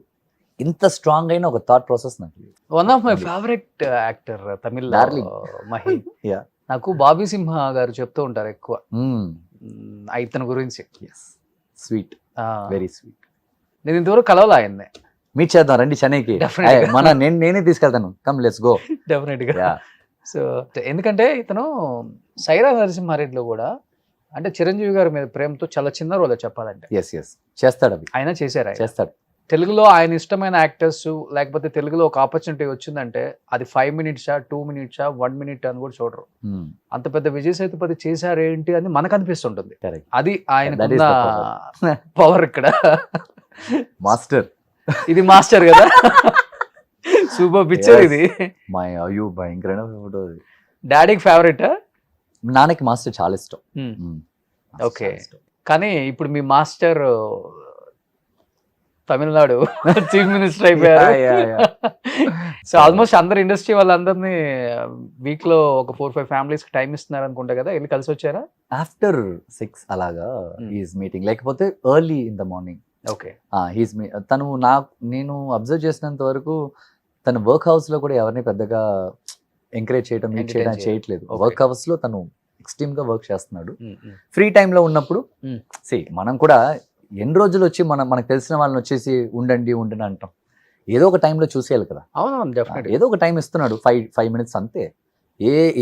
ఇంత స్ట్రాంగ్ అయిన ఒక థాట్ ప్రాసెస్ నాకు లేదు. One of my favourite actor Tamil Darling. Maheen. Yeah. నాకు బాబీ సింహ గారు చెప్తూ ఉంటారు ఎక్కువ ఇతని గురించి. Sweet, very sweet. నేను ఇంతవరకు కలవాలా ఆయన్ని. మీట్ చేద్దాం రండి చెన్నైకి. Definitely. నేనే తీసుకెళ్తాను, కమ్ లెట్స్ గో. డెఫినెట్ గా. సో ఎందుకంటే ఇతను సైరా నరసింహారెడ్డిలో కూడా అంటే చిరంజీవి గారి మీద ప్రేమతో చాలా చిన్న రోల్ చెప్పాలంటే. ఎస్ చేస్తాడు, అవి ఆయన చేశారు. చేస్తాడు. తెలుగులో ఆయన ఇష్టమైన యాక్టర్స్ లేకపోతే తెలుగులో ఒక ఆపర్చునిటీ వచ్చిందంటే అది 5 minutes 2 minutes 1 minute అని కూడా చూడరు. అంత పెద్ద విజయ్ సేతుపతి చేశారేంటి అని మనకు అనిపిస్తుంటుంది. Correct. అది ఆయన That is the పవర్ ఇక్కడ. మాస్టర్, ఇది మాస్టర్ కదా. సూపర్ పిక్చర్ ఇది. మై అయ్యో భయంకరమైన ఫోటో. డాడీకి ఫేవరెట్. నాన్నకి మాస్టర్ చాలా ఇష్టం. ఓకే. కానీ ఇప్పుడు మీ మాస్టర్ తమిళనాడు చీఫ్ మినిస్టర్ అయిపోయారు. సో ఆల్మోస్ట్ అందరు ఇండస్ట్రీ వాళ్ళందరినీ వీక్ లో ఒక 4-5 ఫ్యామిలీస్ కి టైం ఇస్తున్నారు అనుకుంటా కదా, వెళ్ళి కలిసి వచ్చారా? ఆఫ్టర్ 6 అలాగా ఈజ్ మీటింగ్, లేకపోతే early in the morning. Okay. తను నేను అబ్జర్వ్ చేసినంత వరకు తను వర్క్ హౌస్ లో కూడా ఎవరిని పెద్దగా ఎంకరేజ్ చేయడం మీట్ చేయడం చేయట్లేదు. వర్క్ హౌస్ లో తను ఎక్స్ట్రీమ్ గా వర్క్ చేస్తున్నాడు. ఫ్రీ టైమ్ లో ఉన్నప్పుడు మనం కూడా ఎన్ని రోజులు వచ్చి మనకు తెలిసిన వాళ్ళని వచ్చేసి ఉండండి అంటాం. ఏదో ఒక టైంలో చూసేయాలి కదా. అవును, డెఫినెట్. ఏదో ఒక టైం ఇస్తున్నాడు, 5 minutes అంతే.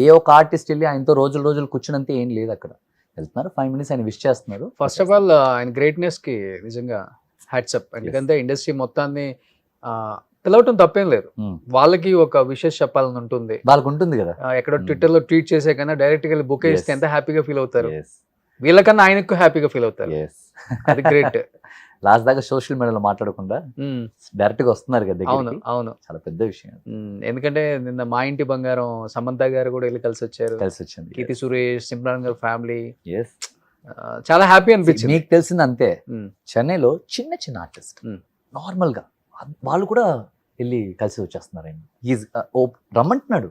ఏ ఒక ఆర్టిస్ట్ వెళ్ళి ఆయనతో రోజులు కూర్చున్నంతే ఏం లేదు. అక్కడ వెళ్తున్నారు, 5 minutes ఆయన విష్ చేస్తున్నారు. ఫస్ట్ ఆఫ్ ఆల్ ఆయన గ్రేట్నెస్ కి నిజంగా హ్యాట్స్ అప్. ఎందుకంటే ఇండస్ట్రీ మొత్తాన్ని పిలవటం తప్పేం లేదు. వాళ్ళకి ఒక విషెస్ చెప్పాలని ఉంటుంది, వాళ్ళకు ఉంటుంది కదా. ఎక్కడో ట్విట్టర్ లో ట్వీట్ చేసే కన్నా డైరెక్ట్ గా బుక్ ఇస్తే ఎంత హ్యాపీగా ఫీల్ అవుతారు. వీళ్ళకన్నా ఆయనకు హ్యాపీగా ఫీల్ అవుతారు. అది గ్రేట్. లాస్ట్ దాకా సోషల్ మీడియాలో మాట్లాడకుండా డైరెక్ట్ గా వస్తున్నారు కదా. అవును, చాలా పెద్ద విషయం. ఎందుకంటే నిన్న మా ఇంటి బంగారం సమంత గారు కూడా వెళ్ళి కలిసి వచ్చింది. కీర్తి సురేష్, సిమ్రాన్ గారు ఫ్యామిలీ. చాలా హ్యాపీ అనిపించింది. మీకు తెలిసింది అంతే, చెన్నైలో చిన్న ఆర్టిస్ట్ నార్మల్ గా వాళ్ళు కూడా వెళ్ళి కలిసి వచ్చేస్తున్నారు. ఆయన రమ్మంటున్నాడు,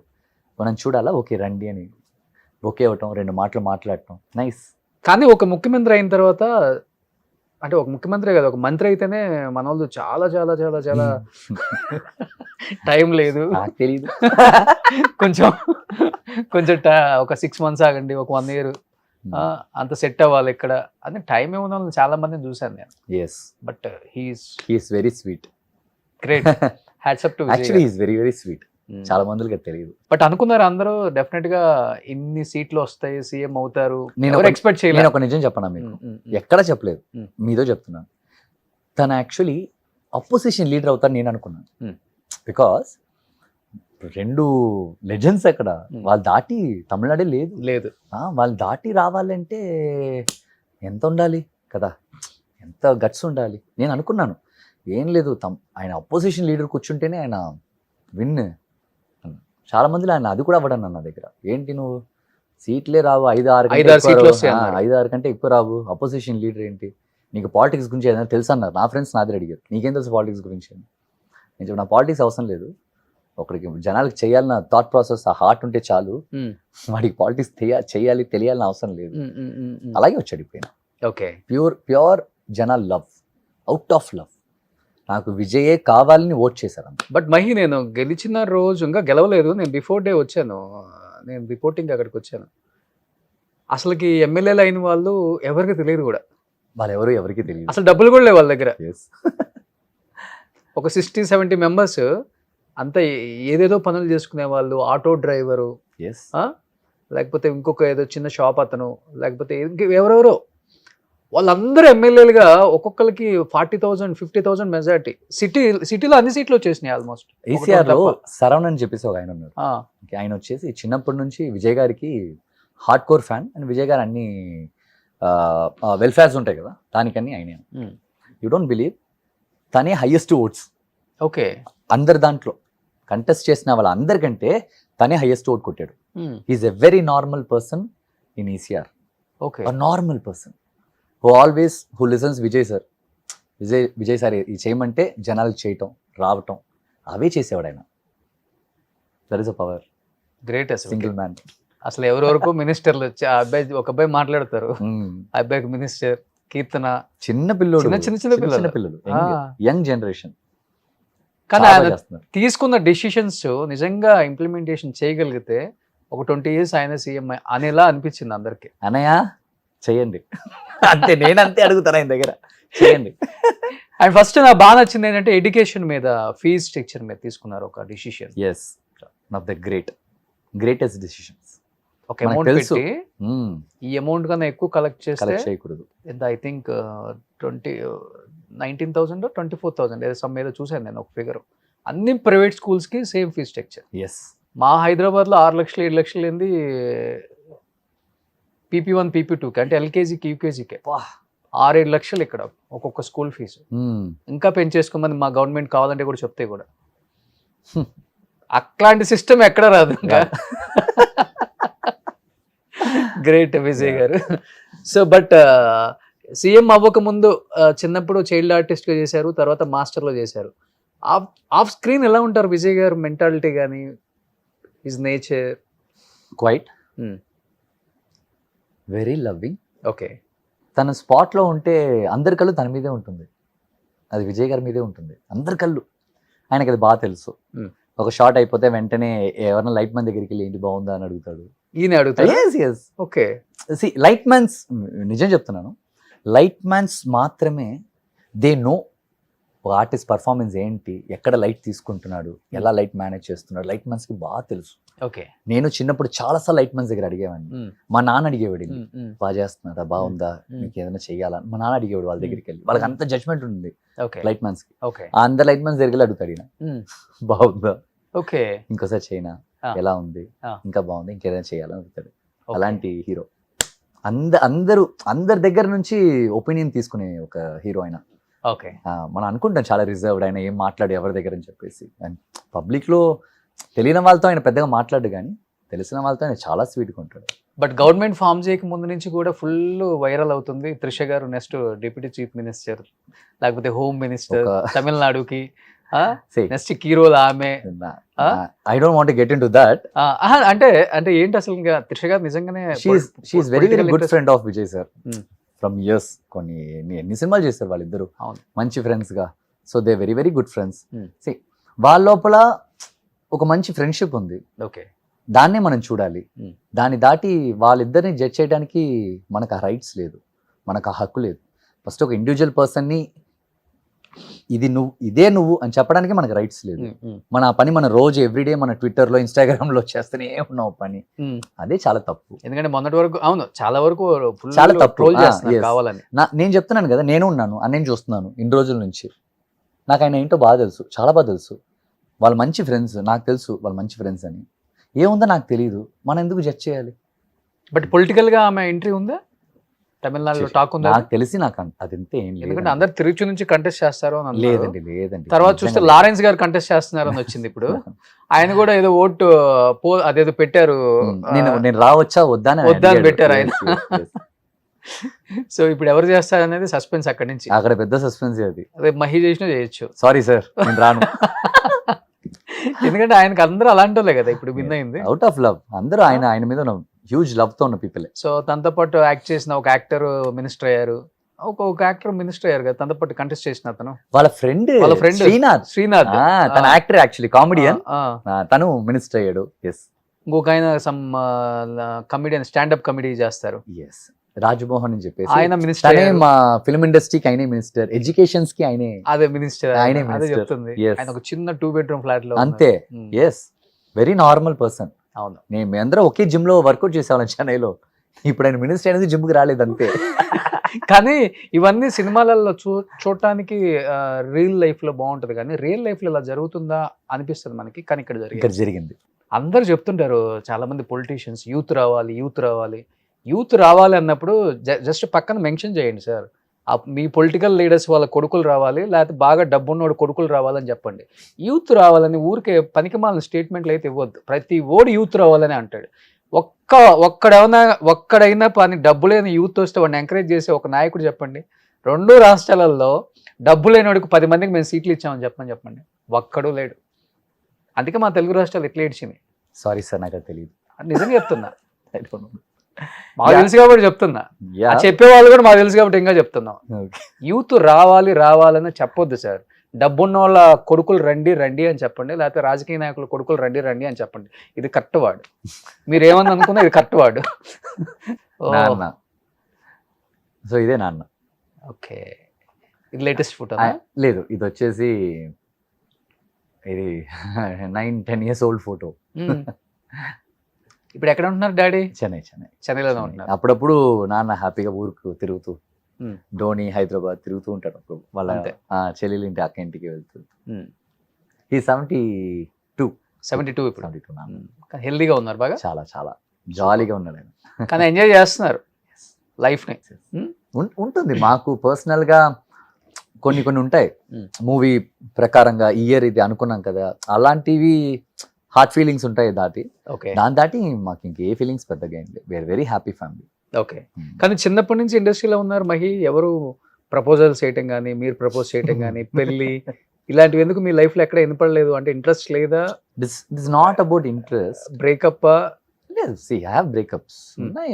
మనం చూడాలా, ఓకే రండి అని ఓకే అవటం, 2 మాటలు మాట్లాడటం. నైస్. కానీ ఒక ముఖ్యమంత్రి అయిన తర్వాత, అంటే ఒక ముఖ్యమంత్రి కదా, ఒక మంత్రి అయితేనే మన వాళ్ళు చాలా చాలా చాలా చాలా టైం లేదు, నాకు తెలియదు. కొంచెం కొంచెం ఒక 6 months ఆగండి, ఒక 1 year అంత సెట్ అవ్వాలి ఇక్కడ అని టైం ఏమున్న వాళ్ళని చాలా మందిని చూశాను నేను. Yes, but he's he's very sweet. Great, hats up to actually he's very very sweet. చాలా మందికి అది తెలియదు. బట్ అనుకున్నారు అందరూ డెఫినెట్ గా ఇన్ని సీట్లు వస్తాయి, సీఎం అవుతారు, నేను ఎవరు ఒక- ఎక్స్పెక్ట్ నేను చేయలేదు. ఒక నిజం చెప్పనా మీకు, ఎక్కడ చెప్పలేదు, Mm. మీతో చెప్తున్నాను. తను యాక్చువల్లీ అపోజిషన్ లీడర్ అవుతారు నేను అనుకున్నాను. Mm. బికాస్ 2 లెజెండ్స్ అక్కడ, Mm. వాళ్ళు దాటి తమిళనాడే లేదు. లేదు. వాళ్ళు దాటి రావాలంటే ఎంత ఉండాలి కదా, ఎంత గట్స్ ఉండాలి. నేను అనుకున్నాను ఏం లేదు, ఆయన అపోజిషన్ లీడర్ కూర్చుంటేనే ఆయన విన్. చాలా మందిలో ఆయన అది కూడా అవ్వడం నా దగ్గర. ఏంటి నువ్వు సీట్లే రావు, 5-6 5-6 సీట్లు వస్తాయి అన్నారు. 5-6 కంటే ఎక్కువ రావు, అపోజిషన్ లీడర్ ఏంటి, నీకు పాలిటిక్స్ గురించి ఏదైనా తెలుసు అన్నారు. నా ఫ్రెండ్స్ నాదే అడిగారు, నీకేం తెలుసు పాలిటిక్స్ గురించి అని. నేను చెప్పి నా పాలిటిక్స్ అవసరం లేదు, ఒకరికి జనాలకు చేయాలన్న థాట్ ప్రాసెస్, ఆ హార్ట్ ఉంటే చాలు, వాడికి పాలిటిక్స్ చేయాలి తెలియాలని అవసరం లేదు. అలాగే వచ్చాడు ఇప్పుడు. ఓకే. ప్యూర్ జనాలు లవ్, అవుట్ ఆఫ్ లవ్. నాకు విజయే కావాలని ఓట్ చేశారు అంత. బట్ మహి, నేను గెలిచిన రోజు ఇంకా గెలవలేదు, నేను బిఫోర్ డే వచ్చాను, నేను రిపోర్టింగ్ అక్కడికి వచ్చాను. అసలుకి ఎమ్మెల్యేలు అయిన వాళ్ళు ఎవరికి తెలియదు కూడా, వాళ్ళు ఎవరికి తెలియదు. అసలు డబ్బులు కూడా లేవు వాళ్ళ దగ్గర. Yes. ఒక 60-70 మెంబర్స్ అంతా ఏదేదో పనులు చేసుకునే వాళ్ళు, ఆటో డ్రైవరు, Yes. లేకపోతే ఇంకొక ఏదో చిన్న షాప్ అతను, లేకపోతే ఎవరెవరో, వాళ్ళందరూ ఎమ్మెల్యేలుగా ఒక్కొక్కరికి 40,000 50,000 మెజారిటీ. సిటీలో అన్ని సీట్లు వచ్చేసినాయి ఆల్మోస్ట్. ACR లో శరవణ్ అని చెప్పేసి ఒక ఆయన ఉన్నారు. ఆయన వచ్చేసి చిన్నప్పటి నుంచి విజయ్ గారికి hard core fan, and Vijay గారు అన్ని వెల్ఫేర్స్ ఉంటాయి కదా, దానికన్నీ ఆయన. యూ డోంట్ బిలీవ్, తనే హైయెస్ట్ ఓట్స్. ఓకే. అందరి దాంట్లో కంటెస్ట్ చేసిన వాళ్ళ అందరికంటే తనే హైయెస్ట్ ఓట్ కొట్టాడు. He's a very normal person in ECR. Okay. Normal person who listens Vijay sir. Vijay sir ఇది చేయమంటే జనాలకు చేయటం, రావటం, అవే చేసేవాడు ఆయన. That is a power. Great. అసలు సింగిల్ మ్యాన్. అసలు ఎవరెవరకు మినిస్టర్లు వచ్చి, ఆ అబ్బాయి ఒక అబ్బాయి మాట్లాడతారు, ఆ అబ్బాయికి మినిస్టర్, కీర్తన, చిన్న పిల్లోడు, చిన్న పిల్లలు. Young generation. కానీ ఆయన తీసుకున్న డెసిషన్స్ నిజంగా ఇంప్లిమెంటేషన్ చేయగలిగితే ఒక 20 years ఆయన సీఎం అనేలా అనిపించింది అందరికి. అనయ్య చెయ్యండి అంతే, నేను అంతే అడుగుతాను ఆయన దగ్గర, చేయండి. అండ్ ఫస్ట్ నాకు బాగా నచ్చింది ఏంటంటే ఎడ్యుకేషన్ మీద, ఫీజ్ స్ట్రక్చర్ మీద తీసుకున్నారు ఒక decision. Yes, one of the greatest decisions. ఒక అమౌంట్ పెట్టి ఈ అమౌంట్ కన్నా ఎక్కువ కలెక్ట్ చేయకూడదు. ఐ థింక్ 19,000 24,000 ఏదో సమ్ ఏదో చూసాను నేను ఒక ఫిగర్. అన్ని ప్రైవేట్ స్కూల్స్ కి సేమ్ ఫీజ్ స్ట్రక్చర్. ఎస్. మా హైదరాబాద్ లో 6 లక్షలు 7 లక్షలు ఏంది PP1 PP2 అంటే LKGకి UKGకి 6-7 లక్షలు ఇక్కడ ఒక్కొక్క స్కూల్ ఫీజు. ఇంకా పెంచేసుకోమని మా గవర్నమెంట్ కావాలంటే కూడా చెప్తే కూడా అట్లాంటి సిస్టమ్ ఎక్కడ రాదు ఇంకా. గ్రేట్ విజయ్ గారు. సో బట్ సీఎం అవ్వక ముందు చిన్నప్పుడు చైల్డ్ ఆర్టిస్ట్ గా చేశారు, తర్వాత మాస్టర్ లో చేశారు. ఆఫ్ స్క్రీన్ ఎలా ఉంటారు విజయ్ గారు? మెంటాలిటీ కానీ, his nature? Quiet very loving. Okay. తన స్పాట్లో ఉంటే అందరి కళ్ళు తన మీదే ఉంటుంది, అది విజయ్ గారి మీదే ఉంటుంది, అందరి కళ్ళు. ఆయనకి అది బాగా తెలుసు. ఒక షాట్ అయిపోతే వెంటనే ఎవరైనా లైట్ మ్యాన్ దగ్గరికి వెళ్ళి ఏంటి బాగుందా అని అడుగుతాడు. ఈయన అడుగుతాడు. ఓకే. లైట్ మ్యాన్స్, నిజం చెప్తున్నాను, లైట్ మ్యాన్స్ మాత్రమే దే నో ఒక ఆర్టిస్ట్ పర్ఫార్మెన్స్ ఏంటి, ఎక్కడ లైట్ తీసుకుంటున్నాడు, ఎలా లైట్ మేనేజ్ చేస్తున్నాడు, లైట్ మ్యాన్స్ కి బాగా తెలుసు. ఓకే. నేను చిన్నప్పుడు చాలాసార్లు లైట్ మ్యాన్స్ దగ్గర అడిగేవాడిని. మా నాన్న అడిగేవాడు, బాగా చేస్తున్నారా, బాగుందా, మీకు ఏదైనా చెయ్యాలా, మా నాన్న అడిగేవాడు వాళ్ళ దగ్గరికి వెళ్ళి. వాళ్ళకి అంత జడ్జ్మెంట్ ఉంది లైట్ మ్యాన్స్ కి. అందరు లైట్ మ్యాన్స్ దగ్గర అడుగుతాడు ఈయన, బాగుందా, ఓకే, ఇంకోసారి చేయనా, ఎలా ఉంది, ఇంకా బాగుంది, ఇంకేదైనా చేయాలని అడుగుతాడు. అలాంటి హీరో. అందరి దగ్గర నుంచి ఒపీనియన్ తీసుకునే ఒక హీరో ఆయన. ఓకే. మనం అనుకుంటాం చాలా రిజర్వ్డ్, ఆయన ఏం మాట్లాడు ఎవరి దగ్గర అని చెప్పేసి. పబ్లిక్ లో తెలియని వాళ్ళతో ఆయన పెద్దగా మాట్లాడు, కానీ తెలిసిన వాళ్ళతో ఆయన చాలా స్వీట్గా ఉంటాడు. బట్ గవర్నమెంట్ ఫామ్ చేయక ముందు నుంచి కూడా ఫుల్ వైరల్ అవుతుంది త్రిష గారు నెక్స్ట్ డిప్యూటీ చీఫ్ మినిస్టర్, లేకపోతే హోమ్ మినిస్టర్ తమిళనాడుకి, See, నెక్స్ట్ కీరోలు ఆమె I don't want to get into that. అంటే ఏంటి అసలు ఇంకా త్రిష గారు నిజంగానే She's very political good interest- friend of Vijay sir. Hmm. From years. కొన్ని ఎన్ని సినిమాలు చేస్తారు వాళ్ళిద్దరు అవును. మంచి ఫ్రెండ్స్ గా. So they very very good friends. Hmm. See, వాళ్ళ లోపల ఒక మంచి ఫ్రెండ్షిప్ ఉంది. ఓకే. దాన్నే మనం చూడాలి. Hmm. దాన్ని దాటి వాళ్ళిద్దరిని జడ్జ్ చేయడానికి మనకు ఆ రైట్స్ లేదు, మనకు ఆ హక్కు లేదు. ఫస్ట్ ఒక ఇండివిజువల్ పర్సన్ని ఇది నువ్వు ఇదే నువ్వు అని చెప్పడానికి మనకు రైట్స్ లేదు. మన ఆ పని మన రోజు ఎవ్రీడే మన ట్విట్టర్లో ఇన్స్టాగ్రామ్లో చేస్తూనే ఉన్నావు పని. అదే చాలా తప్పు. ఎందుకంటే మొన్నటి వరకు అవును చాలా వరకు full చాలా తప్పు. troll చేస్తున్నారు yes. కావాలని. నేను చెప్తున్నాను కదా, నేను ఉన్నాను అన్నీ చూస్తున్నాను ఇన్ని రోజుల నుంచి. నాకు ఆయన ఏంటో బాగా తెలుసు, చాలా బాగా తెలుసు. వాళ్ళు మంచి ఫ్రెండ్స్, నాకు తెలుసు వాళ్ళు మంచి ఫ్రెండ్స్ అని. ఏముందో నాకు తెలియదు, మనం ఎందుకు జడ్జ్ చేయాలి? బట్ పొలిటికల్ గా ఆమె ఎంట్రీ ఉందా తమిళనాడులో? టాక్ ఉందా? నాకు తెలిసి నాకు అదంతే ఏం లేదు. ఎందుకంటే అందరు తిరుచు నుంచి కంటెస్ట్ చేస్తారు అని అన్నారు. లేదండి లేదండి. తర్వాత చూస్తే లారెన్స్ గారు కంటెస్ట్ చేస్తున్నారు అని వచ్చింది ఇప్పుడు. ఆయన కూడా ఏదో ఓటు అదేదో పెట్టారు. నేను రావచ్చా వద్దా అని వద్దా అని అడిగాడు. పెట్టారు ఆయన. Yes, yes, yes. సో ఇప్పుడు ఎవరు చేస్తారు అనేది సస్పెన్స్ అక్కడి నుంచి. అక్కడ పెద్ద సస్పెన్స్ అది. అదే మహి చేసినా చేయొచ్చు. సారీ సార్, నేను రాను. ఎందుకంటే ఆయనకి అందరూ అలాంటి వాళ్ళే కదా ఇప్పుడు విన్ అయింది. అవుట్ ఆఫ్ లవ్ అందరూ ఆయన మీద హ్యూజ్ లవ్ తో ఉన్న పీపుల్. సో తనతో పాటు యాక్ట్ చేసిన ఒక యాక్టర్ మినిస్టర్ అయ్యారు. ఒక యాక్టర్ మినిస్టర్ అయ్యారు కదా తనతో పాటు కంటెస్ట్ చేసిన అతను. వాళ్ళ ఫ్రెండ్ శ్రీనాథ్ తన యాక్టర్ యాక్చువల్లీ కామెడియన్. తను మినిస్టర్ అయ్యాడు. ఎస్. ఇంకొక ఆయన సమ్ కమెడియన్ స్టాండప్ కమెడీ చేస్తారు. ఎస్, రాజ్మోహన్ అని చెప్పేసి ఆయన మినిస్టర్. మా ఫిల్మ్ ఇండస్ట్రీకి ఆయనే మినిస్టర్, ఎడ్యుకేషన్స్ కి ఆయనే. అదే మినిస్టర్ ఆయనే అదే minister. చెప్తుంది. Yes. ఆయన ఒక చిన్న 2 bedroom ఫ్లాట్ లో అంతే. ఉన్నారు. Yes, very normal person. అవును. మేము అందరం ఒకే జిమ్ లో వర్కౌట్ చేసేవాళ్ళం చెన్నైలో. ఇప్పుడు ఆయన మినిస్టర్ అనేది జిమ్ కి రాలేదు అంతే. కానీ ఇవన్నీ సినిమాలలో చూడటానికి రియల్ లైఫ్ లో బాగుంటది, కానీ రియల్ లైఫ్ లో ఇలా జరుగుతుందా అనిపిస్తుంది మనకి. కానీ ఇక్కడ ఇక్కడ జరిగింది. అందరు చెప్తుంటారు చాలా మంది పొలిటీషియన్స్, యూత్ రావాలి యూత్ రావాలి యూత్ రావాలి అన్నప్పుడు జస్ట్ పక్కన మెన్షన్ చేయండి సార్, మీ పొలిటికల్ లీడర్స్ వాళ్ళ కొడుకులు రావాలి, లేకపోతే బాగా డబ్బున్నోడు కొడుకులు రావాలని చెప్పండి. యూత్ రావాలని ఊరికే పనికిమాలిన స్టేట్మెంట్లు అయితే ఇవ్వద్దు. ప్రతి ఓడి యూత్ రావాలని అంటాడు. ఒక్కడైనా పని డబ్బు లేని యూత్ వస్తే వాడిని ఎంకరేజ్ చేసే ఒక నాయకుడు చెప్పండి. 2 రాష్ట్రాలలో డబ్బు లేనివాడికి 10 మందికి మేము సీట్లు ఇచ్చామని చెప్పండి. ఒక్కడూ లేడు. అందుకే మా తెలుగు రాష్ట్రాలు ఎట్లా ఏడ్చినాయి. సారీ సార్, నాకు అది తెలియదు. నిజంగా చెప్తున్నా. మాకు తెలుసు కాబట్టి చెప్తున్నా. చెప్పే వాళ్ళు కూడా మాకు తెలుసు కాబట్టి ఇంకా చెప్తున్నాం. యూత్ రావాలని చెప్పొద్దు సార్. డబ్బున్న వాళ్ళ కొడుకులు రండి అని చెప్పండి, లేకపోతే రాజకీయ నాయకుల కొడుకులు రండి అని చెప్పండి. ఇది కరెక్ట్ వాడు. మీరు ఏమని అనుకున్నా ఇది కరెక్ట్ వాడు. నాన్న. సో ఇదే నాన్న. ఓకే, ఇది లేటెస్ట్ ఫోటో లేదు, ఇది వచ్చేసి ఇది 9-10 years old ఫోటో. ఇప్పుడు ఎక్కడ ఉంటున్నారు డాడీ? చెన్నైలో ఉంటున్నారు. అప్పుడప్పుడు నాన్న హ్యాపీగా ఊరుకు తిరుగుతూ ధోని హైదరాబాద్ తిరుగుతూ ఉంటాడు. అప్పుడు వాళ్ళ చెల్లెలు ఇంటి అక్క ఇంటికి వెళ్తూ. ఈ 72 ఇప్పుడు. హెల్దీగా ఉన్నారు బాగా, చాలా చాలా జాలీగా ఉన్నాడు ఆయన. కానీ ఎంజాయ్ చేస్తున్నారు లైఫ్ ని. ఉంటుంది మాకు పర్సనల్ గా కొన్ని ఉంటాయి. మూవీ ప్రకారంగా ఇయర్ ఇది అనుకున్నాం కదా, అలాంటివి హార్ట్ ఫీలింగ్స్ ఉంటాయి దాటి. దాని దాటి మాకు ఇంకే ఫీలింగ్స్ పెద్దగా ఏం లేదు. We are very happy family. Okay, కానీ చిన్నప్పటి నుంచి ఇండస్ట్రీలో ఉన్నారు మహి. ఎవరు ప్రపోజల్ చేయటం కానీ, మీరు ప్రపోజ్ చేయటం కానీ, పెళ్లి ఇలాంటివి ఎందుకు మీ లైఫ్ లో ఎక్కడ వినపడలేదు? అంటే ఇంట్రెస్ట్ లేదా? This not about interest. Breakup లేదు, సి ఐ హావ్ బ్రేకప్స్ ఉన్నాయి.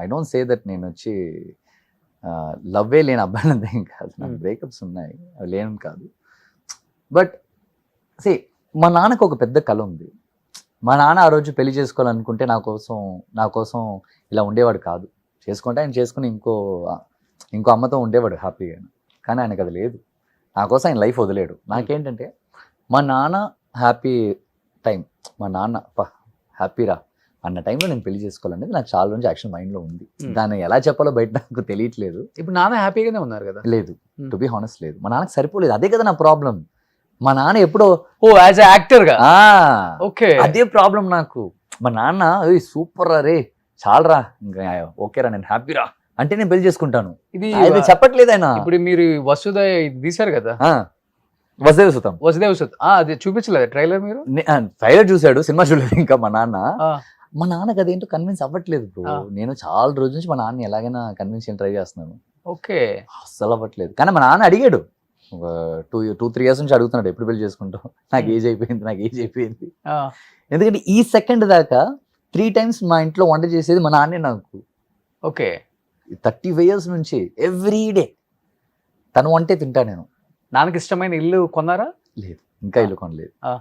ఐ డోంట్ సే దట్ నేను వచ్చి లవ్వే లేని అబ్బాయిలంతా ఏం కాదు. నాకు బ్రేకప్స్ ఉన్నాయి, అవి లేని కాదు. బట్ సి మా నాన్నకు ఒక పెద్ద కళ ఉంది. మా నాన్న ఆ రోజు పెళ్లి చేసుకోవాలనుకుంటే నా కోసం ఇలా ఉండేవాడు కాదు. చేసుకుంటే ఆయన చేసుకుని ఇంకో అమ్మతో ఉండేవాడు హ్యాపీగా. కానీ ఆయనకు అది లేదు. నా కోసం ఆయన లైఫ్ వదిలేడు. నాకేంటంటే మా నాన్న హ్యాపీ టైం, మా నాన్న హ్యాపీరా అన్న టైంలో నేను పెళ్లి చేసుకోవాలనేది నాకు చాలా రోజు యాక్షన్ మైండ్లో ఉంది. దాన్ని ఎలా చెప్పాలో బయట నాకు తెలియట్లేదు. ఇప్పుడు నాన్న హ్యాపీగానే ఉన్నారు కదా? లేదు, టు బి హానెస్ట్ లేదు. మా నాన్నకి సరిపోలేదు. అదే కదా నా ప్రాబ్లం. మా నాన్న ఎప్పుడో యాజ్ ఎ యాక్టర్ గా. ఓకే, అదే ప్రాబ్లం నాకు. మా నాన్న సూపర్ రా రే, చాలరా, ఇంకా ఓకేరా, నేను హ్యాపీరా అంటే నేను పెళ్లి చేసుకుంటాను. ఇది చెప్పట్లేదు ఆయన. ఇప్పుడు మీరు వసుధ తీశారు కదా, వసుదేవ సుతం. అది చూపించలేదు ట్రైలర్? మీరు ట్రైలర్ చూసాడు, సినిమా చూడలేదు ఇంకా. మా నాన్నకి అదేంటో కన్విన్స్ అవ్వట్లేదు బ్రో. నేను చాలా రోజుల నుంచి మా నాన్న ఎలాగైనా కన్విన్స్ ట్రై చేస్తున్నాను. ఓకే, అస్సలు అవ్వట్లేదు. కానీ మా నాన్న అడిగాడు, టూ 3 years నుంచి అడుగుతున్నాడు ఎప్పుడు పెళ్లి చేసుకుంటావు, నాకు ఏజ్ అయిపోయింది. ఆ, ఎందుకంటే ఈ సెకండ్ దాకా 3 times మా ఇంట్లో వంట చేసేది మా నాన్నే నాకు. ఓకే 35 years నుంచి ఎవ్రీ డే తను వంటే తింటా నేను. నాన్నకి ఇష్టమైన ఇల్లు కొన్నారా? లేదు, ఇంకా ఇల్లు కొనలేదు. ఆ.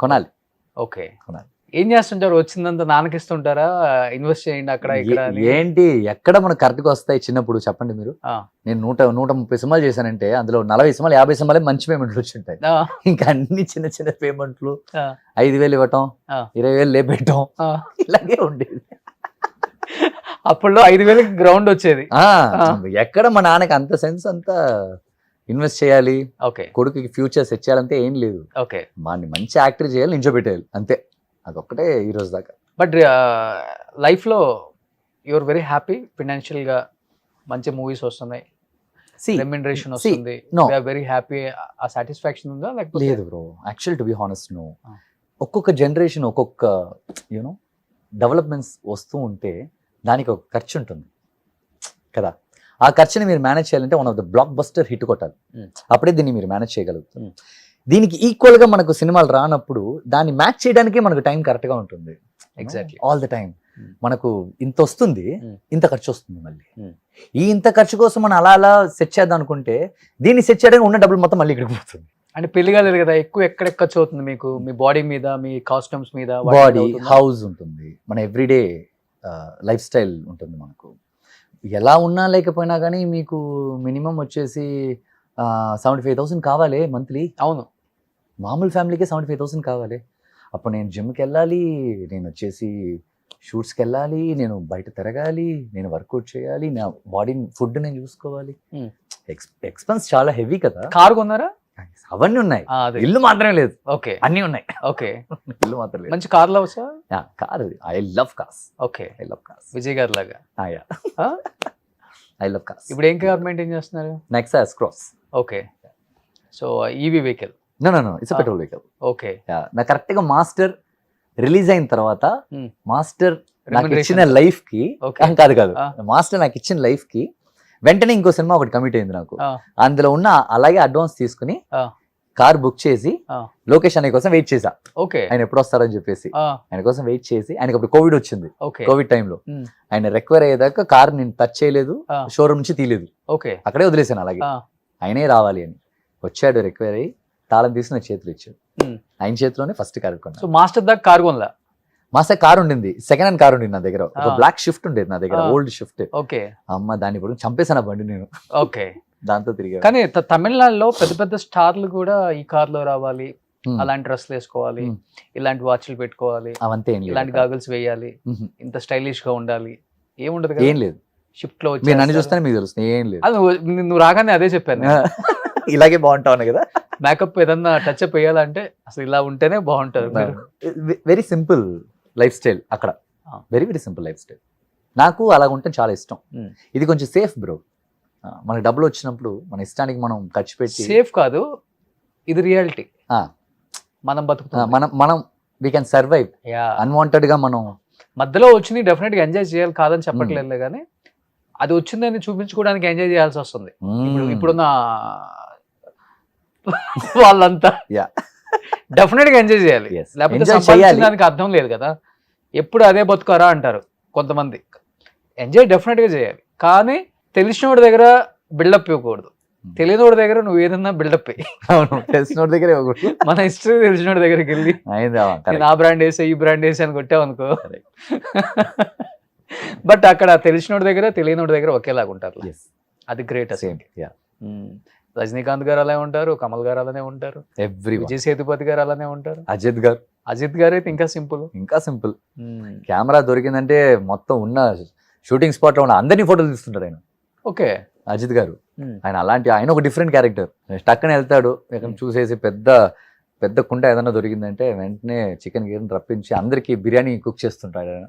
కొనాలి. ఓకే కొనాలి. ఏం చేస్తుంటారు? వచ్చిందంతా నాన్నకి ఇస్తుంటారా? ఇన్వెస్ట్ చేయండి అక్కడ ఇక్కడ అని? ఏంటి ఎక్కడ మనకు కరెక్ట్గా వస్తాయి చిన్నప్పుడు చెప్పండి మీరు. ఆ, నేను 130 సినిమాలు చేశానంటే అందులో 40 సినిమాలు 50 సినిమాలే మంచి పేమెంట్లు వచ్చి ఉంటాయి. ఆ, ఇంకా అన్ని చిన్న చిన్న పేమెంట్లు, ఆ, 5,000 ఇవ్వటం, ఆ. 20,000 లేపెట్టడం, ఆ. ఇలాగే ఉండేది. అప్పుడు 5,000కి గ్రౌండ్ వచ్చేది. ఆ, ఎక్కడ మా నాన్నకి అంత సెన్స్ అంతా ఇన్వెస్ట్ చేయాలి, ఓకే కొడుకుకి ఫ్యూచర్ సెట్ చేయాలంటే ఏం లేదు. ఓకే వాడిని మంచి యాక్టర్ చేయాలి, నించోబెట్టేయాలి అంతే. అదొక్కటే ఈ రోజు దాకా. బట్ లైఫ్లో యువర్ వెరీ హ్యాపీ ఫినాన్షియల్గా, మంచి మూవీస్ వస్తున్నాయి, రెమ్యునరేషన్ వస్తుంది, no. Very happy. ఆ సాటిస్ఫాక్షన్ ఉందా లేకపోతే? లేదు bro, actual to be honest no. Ah. ఒక్కొక్క జనరేషన్ ఒక్కొక్క యూనో డెవలప్మెంట్స్ వస్తూ ఉంటే దానికి ఒక ఖర్చు ఉంటుంది కదా. ఆ ఖర్చుని మీరు మేనేజ్ చేయాలంటే one of the block buster hit కొట్టాలి. అప్పుడే దీన్ని మీరు మేనేజ్ చేయగలుగుతారు. దీనికి ఈక్వల్ గా మనకు సినిమాలు రానప్పుడు దాన్ని మ్యాచ్ చేయడానికి మనకు టైం కరెక్ట్ గా ఉంటుంది. Exactly. ఆల్ ద టైం మనకు ఇంత వస్తుంది, ఇంత ఖర్చు వస్తుంది మళ్ళీ. Hmm. ఈ ఇంత ఖర్చు కోసం మనం అలా సెట్ చేద్దాం అనుకుంటే దీన్ని సెట్ చేయడానికి ఉన్న డబ్బులు మొత్తం మళ్ళీ ఇక్కడికి పోతుంది. అంటే పెళ్లి కాలేదు కదా, ఎక్కువ ఎక్కడ ఖర్చు అవుతుంది మీకు? మీ బాడీ మీద, మీ కాస్ట్యూమ్స్ మీద, బాడీ, హౌస్ ఉంటుంది, మన ఎవ్రీడే లైఫ్ స్టైల్ ఉంటుంది. మనకు ఎలా ఉన్నా లేకపోయినా కానీ మీకు మినిమం వచ్చేసి 75,000 కావాలి మంత్లీ. అవును, మామూలు ఫ్యామిలీకే 75,000 కావాలి. అప్పుడు నేను జిమ్కి వెళ్ళాలి, నేను వచ్చేసి షూట్స్కి వెళ్ళాలి, నేను బయట తిరగాలి, నేను వర్కౌట్ చేయాలి, నా బాడీ ఫుడ్ నేను చూసుకోవాలి. ఎక్స్పెన్స్ చాలా హెవీ కదా. కారు కొన్నారా? అవన్నీ ఉన్నాయి, ఆ, అదే. ఇల్లు మాత్రమే లేదు, ఓకే అన్నీ ఉన్నాయి. ఓకే ఇల్లు మాత్రం లేదు. మంచి కార్లో వచ్చా? Car, I love cars. Okay, I love cars. Vijay గారి లాగా. ఆ? I love cars. ఇప్పుడు ఏం కార్ మెయింటైన్ చేస్తున్నారు? Nexa cross. Okay, so EV vehicle? No it's petrol vehicle. Okay, నా కరెక్ట్ గా మాస్టర్ రిలీజ్ అయిన తర్వాత మాస్టర్ నాకు Remuneration. ఇచ్చిన లైఫ్ కి Okay. కాదు మాస్టర్ నాకు ఇచ్చిన లైఫ్ కి వెంటనే ఇంకో సినిమా ఒకటి కమిట్ అయింది నాకు. అందులో ఉన్న అలాగే అడ్వాన్స్ తీసుకుని కార్ బుక్ చేసి లోకేష్ అనే కోసం వెయిట్ చేశా. ఓకే, ఆయన ఎప్పుడు వస్తారని చెప్పేసి ఆయన కోసం వెయిట్ చేసి, ఆయనకు అప్పుడు కోవిడ్ వచ్చింది. ఓకే, కోవిడ్ టైంలో ఆయన రికవర్ అయ్యేదాకా కార్ నేను టచ్ చేయలేదు, షోరూమ్ నుంచి తీయలేదు, ఓకే, అక్కడే వదిలేసాను అలాగే. ఆయనే రావాలి అని వచ్చాడు, రికవర్ అయ్యి తాళం తీసి నా చేతులు ఇచ్చాడు. ఆయన చేతిలోనే ఫస్ట్ కార్ సో కొన్నాను. మాస్టర్ దాకా కారు కొనలా? మాస్టర్ కార్ ఉండింది, సెకండ్ హ్యాండ్ కార్ ఉండింది నా దగ్గర, ఒక బ్లాక్ షిఫ్ట్ ఉండేది నా దగ్గర, ఓల్డ్ షిఫ్ట్. ఓకే, అమ్మ దాన్ని ఇప్పుడు చంపేసాను ఆ బండి నేను, ఓకే. దాంతో తిరిగా. కానీ తమిళనాడులో పెద్ద పెద్ద స్టార్లు కూడా ఈ కార్ లో రావాలి, అలాంటి డ్రెస్లు వేసుకోవాలి, ఇలాంటి వాచ్లు పెట్టుకోవాలి, అవంతే ఏం ఇలాంటి లేదు, గాగుల్స్ వేయాలి, ఇంత స్టైలిష్ గా ఉండాలి, ఏముండదు కదా. ఏం లేదు. షిఫ్ట్ లో మీరు నన్ను చూస్తేనే మీకు తెలుస్తుంది, ఏం లేదు. అది నువ్వు రాగానే అదే చెప్పాను. ఇలాగే బాగుంటావు కదా. మేకప్ ఏదన్నా టచ్ అప్ వేయాలంటే అసలు ఇలా ఉంటేనే బాగుంటారు మీరు. వెరీ సింపుల్ లైఫ్ స్టైల్ అక్కడ, very very simple life style. నాకు అలా ఉంటే చాలా ఇష్టం. ఇది కొంచెం సేఫ్ బ్రో, మనకి డబ్బులు వచ్చినప్పుడు మన ఇష్టానికి మనం ఖర్చు పెట్టి. సేఫ్ కాదు, ఇది రియాలిటీ. మనం బతుకుతాం, మనం వీ కెన్ సర్వైవ్. అన్వాంటెడ్ గా మనం మధ్యలో వచ్చింది డెఫినెట్ గా ఎంజాయ్ చేయాలి, కాదని చెప్పట్లేదు, కానీ అది వచ్చిందని చూపించుకోవడానికి ఎంజాయ్ చేయాల్సి వస్తుంది. ఇప్పుడున్న వాళ్ళంతా డెఫినెట్ గా ఎంజాయ్ చేయాలి, లేకపోతే సంపాదించడానికి అర్థం లేదు కదా. ఎప్పుడు అదే బతుకారా అంటారు కొంతమంది. ఎంజాయ్ డెఫినెట్ గా చేయాలి, కానీ తెలిసిన వాడి దగ్గర బిల్డప్ ఇవ్వకూడదు, తెలియని వాడి దగ్గర నువ్వు ఏదన్నా బిల్డప్ తెలిసిన దగ్గర మన హిస్టరీ తెలిసిన వాడి దగ్గరికి వెళ్ళి నేను ఆ బ్రాండ్ వేసా ఈ బ్రాండ్ వేసా అని కొట్టావనుకో. బట్ అక్కడ తెలిసిన వాడి దగ్గర తెలియని వాడి దగ్గర ఒకేలాగా ఉంటారు, అది గ్రేట్. అసలు రజనీకాంత్ గారు అలానే ఉంటారు, కమల్ గారు అలానే ఉంటారు, విజయ్ సేతుపతి గారు అలానే ఉంటారు, అజిత్ గారు అయితే ఇంకా సింపుల్. కెమెరా దొరికిందంటే మొత్తం ఉన్న షూటింగ్ స్పాట్ లో ఉన్న అందరినీ ఫోటోలు తీస్తుంటారు ఆయన. ఓకే, అజిత్ గారు ఆయన ఆయన ఒక డిఫరెంట్ క్యారెక్టర్. టక్కన వెళ్తాడు, చూసేసి పెద్ద కుండ ఏదైనా దొరికిందంటే వెంటనే చికెన్ గిన్నె రప్పించి అందరికి బిర్యానీ కుక్ చేస్తుంటాడు ఆయన.